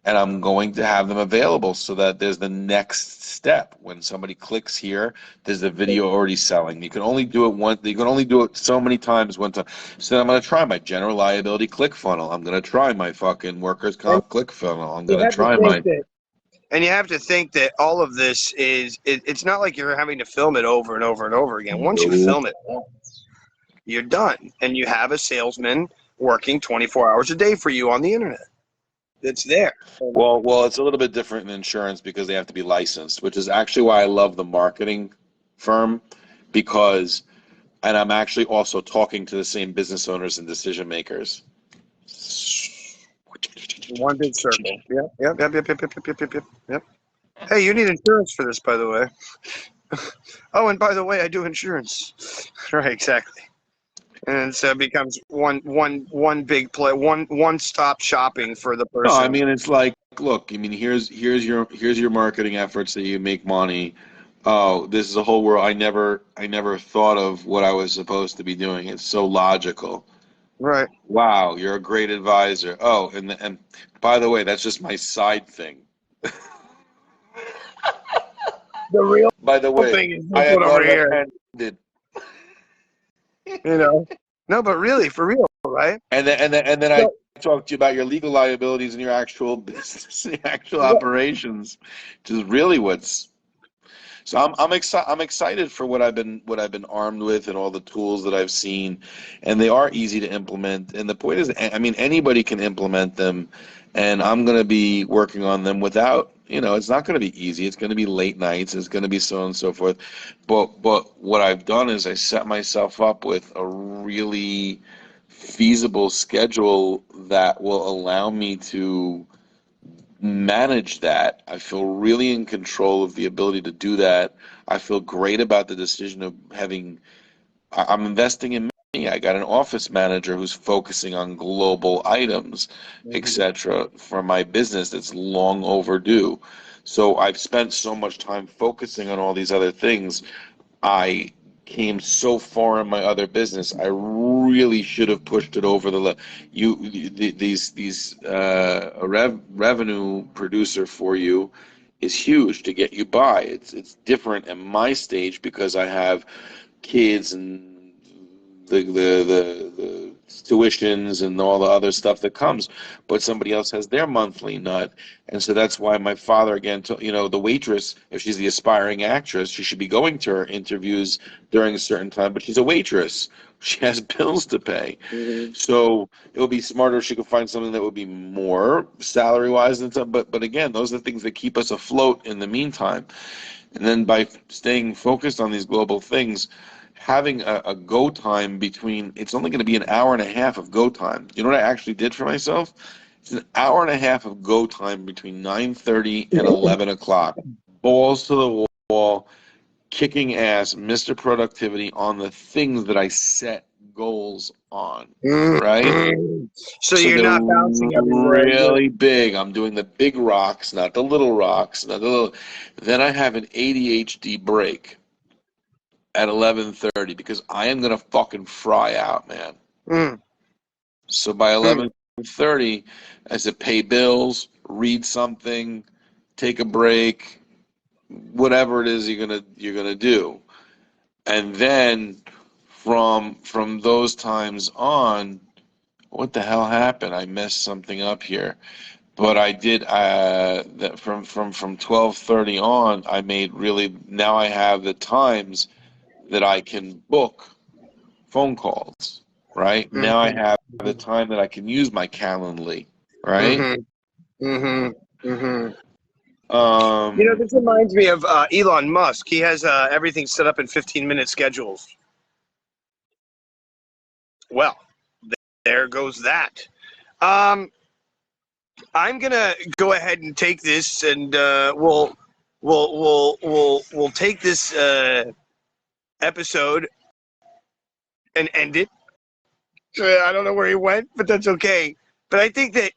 and I'm going to have them available so that there's the next step. When somebody clicks here, there's the video already selling. You can only do it once. You can only do it so many times one time. So then I'm going to try my general liability click funnel. I'm going to try my fucking workers' And comp click funnel. I'm you going to have to try think my. that And you have to think that all of this it's not like you're having to film it over and over and over again. Once you Nope. film it once, you're done. And you have a salesman working 24 hours a day for you on the internet. It's there. Well, it's a little bit different in insurance because they have to be licensed, which is actually why I love the marketing firm because, and I'm actually also talking to the same business owners and decision makers. One big circle. Yep. Hey, you need insurance for this, by the way. Oh, and by the way, I do insurance. Right, exactly. And so it becomes one big play, one stop shopping for the No, I person. mean it's like, look, I mean here's your marketing efforts that you make money. Oh, this is a whole world. I never thought of what I was supposed to be doing. It's so logical. Right. Wow, you're a great advisor. Oh, and by the way, that's just my side thing. The real By the way, thing is I this had one over one here. ended. You know. No, but really, for real, right? And then I So, talked to you about your legal liabilities and your actual business, your actual yeah, operations, which is really what's. So I'm excited for what I've been armed with and all the tools that I've seen, and they are easy to implement. And the point is, I mean, anybody can implement them, and I'm going to be working on them without. It's not going to be easy. It's going to be late nights. It's going to be so on and so forth. But what I've done is I set myself up with a really feasible schedule that will allow me to manage that. I feel really in control of the ability to do that. I feel great about the decision of I'm investing in me. I got an office manager who's focusing on global items, etc., for my business that's long overdue. So I've spent so much time focusing on all these other things. I came so far in my other business. I really should have pushed it over these revenue producer for you is huge to get you by. It's different at my stage because I have kids and the tuitions and all the other stuff that comes, but somebody else has their monthly nut. And so that's why my father, again, the waitress, if she's the aspiring actress, she should be going to her interviews during a certain time, but she's a waitress. She has bills to pay. Mm-hmm. So it would be smarter if she could find something that would be more salary wise and stuff. But again, those are the things that keep us afloat in the meantime. And then by staying focused on these global things, having a go time between, it's only going to be an hour and a half of go time. You know what I actually did for myself? It's an hour and a half of go time between 9:30 and 11 o'clock. Balls to the wall, kicking ass, Mr. Productivity on the things that I set goals on, right? So So you're they're not bouncing everywhere. really big. I'm doing the big rocks, not the little rocks, not the little. Then I have an ADHD break at 11:30 because I am gonna fucking fry out, man. Mm. So by 11:30, I said pay bills, read something, take a break, whatever it is you're gonna do, and then from those times on, what the hell happened? I messed something up here. But I did that from 12:30 on. I made really, now I have the times that I can book phone calls. Right now I have the time that I can use my Calendly. Right. Mm-hmm. Mm-hmm. Mm-hmm. Um. This reminds me of Elon Musk. He has everything set up in 15-minute schedules. Well, there goes that. I'm gonna go ahead and take this, and we'll take this episode and end it. I don't know where he went, but that's okay. But I think that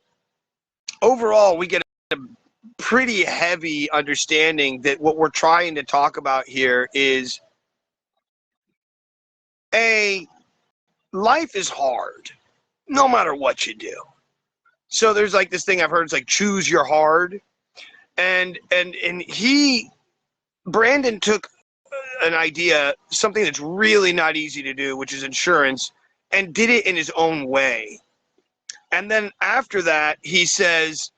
overall we get a pretty heavy understanding that what we're trying to talk about here is life is hard, no matter what you do. So there's like this thing I've heard, it's like choose your hard. And Brandon took an idea, something that's really not easy to do, which is insurance, and did it in his own way. And then after that, he says,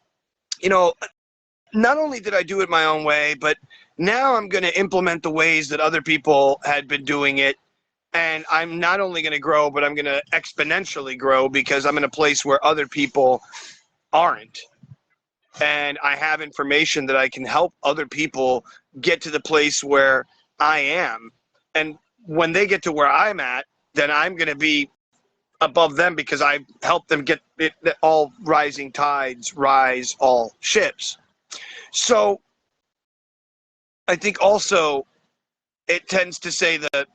not only did I do it my own way, but now I'm going to implement the ways that other people had been doing it. And I'm not only going to grow, but I'm going to exponentially grow because I'm in a place where other people aren't. And I have information that I can help other people get to the place where I am. And when they get to where I'm at, then I'm going to be above them because I helped them get it. All rising tides rise all ships. So I think also it tends to say that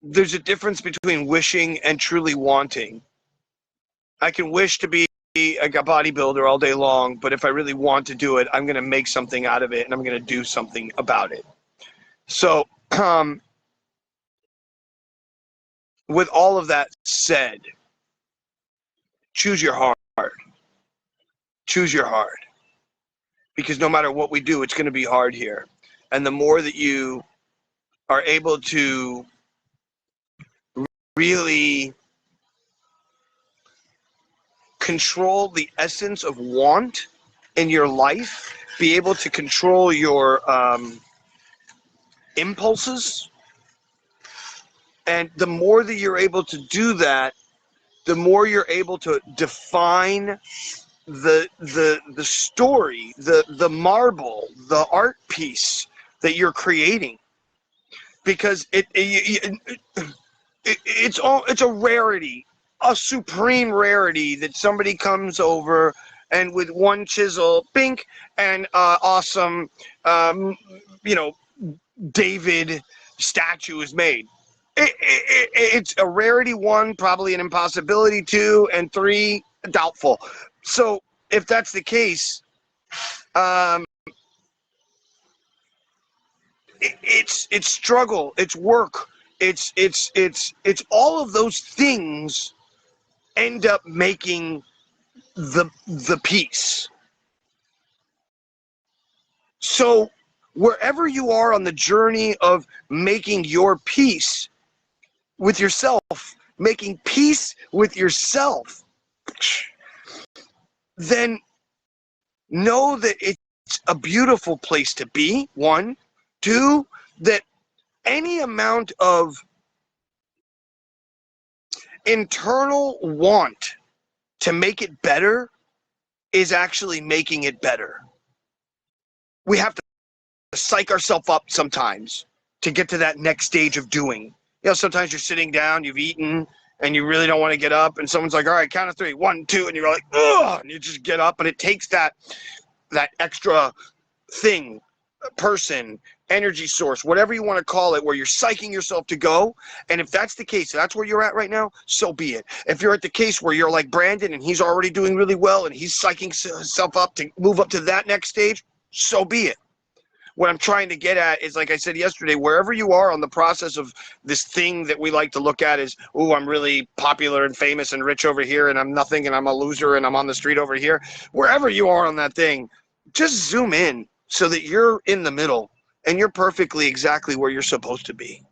there's a difference between wishing and truly wanting. I can wish to be a bodybuilder all day long, but if I really want to do it, I'm going to make something out of it and I'm going to do something about it. So, with all of that said, choose your heart. Choose your heart. Because no matter what we do, it's going to be hard here. And the more that you are able to really control the essence of want in your life, be able to control your impulses, and the more that you're able to do that, the more you're able to define the story, the marble, the art piece that you're creating, because it's a rarity, a supreme rarity that somebody comes over and with one chisel, bink, and awesome, David statue is made. It's a rarity, one, probably an impossibility, two, and three, doubtful. So if that's the case, it's struggle, it's work, it's all of those things end up making the piece. So wherever you are on the journey of making your peace with yourself, making peace with yourself, then know that it's a beautiful place to be, one. Two, that any amount of internal want to make it better is actually making it better. We have to psych ourselves up sometimes to get to that next stage of doing. You know, sometimes you're sitting down, you've eaten, and you really don't want to get up, and someone's like, all right, count of three, 1, 2, and you're like, ugh, and you just get up, and it takes that extra thing, person, energy source, whatever you want to call it, where you're psyching yourself to go. And if that's the case, that's where you're at right now, so be it. If you're at the case where you're like Brandon and he's already doing really well and he's psyching himself up to move up to that next stage, so be it. What I'm trying to get at is, like I said yesterday, wherever you are on the process of this thing that we like to look at is, ooh, I'm really popular and famous and rich over here, and I'm nothing, and I'm a loser, and I'm on the street over here. Wherever you are on that thing, just zoom in so that you're in the middle and you're perfectly exactly where you're supposed to be.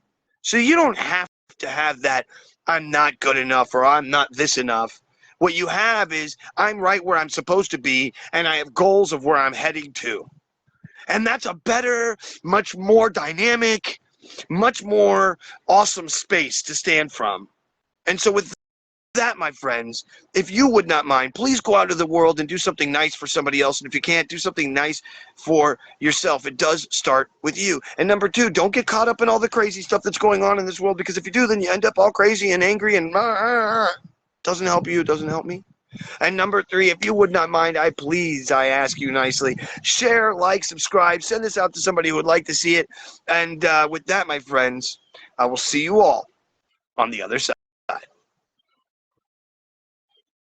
So you don't have to have that, I'm not good enough or I'm not this enough. What you have is, I'm right where I'm supposed to be, and I have goals of where I'm heading to. And that's a better, much more dynamic, much more awesome space to stand from. And so with that, my friends, if you would not mind, please go out into the world and do something nice for somebody else. And if you can't, do something nice for yourself. It does start with you. And number two, don't get caught up in all the crazy stuff that's going on in this world, because if you do, then you end up all crazy and angry and doesn't help you, doesn't help me. And number three, if you would not mind, I ask you nicely, share, like, subscribe, send this out to somebody who would like to see it. And with that, my friends, I will see you all on the other side.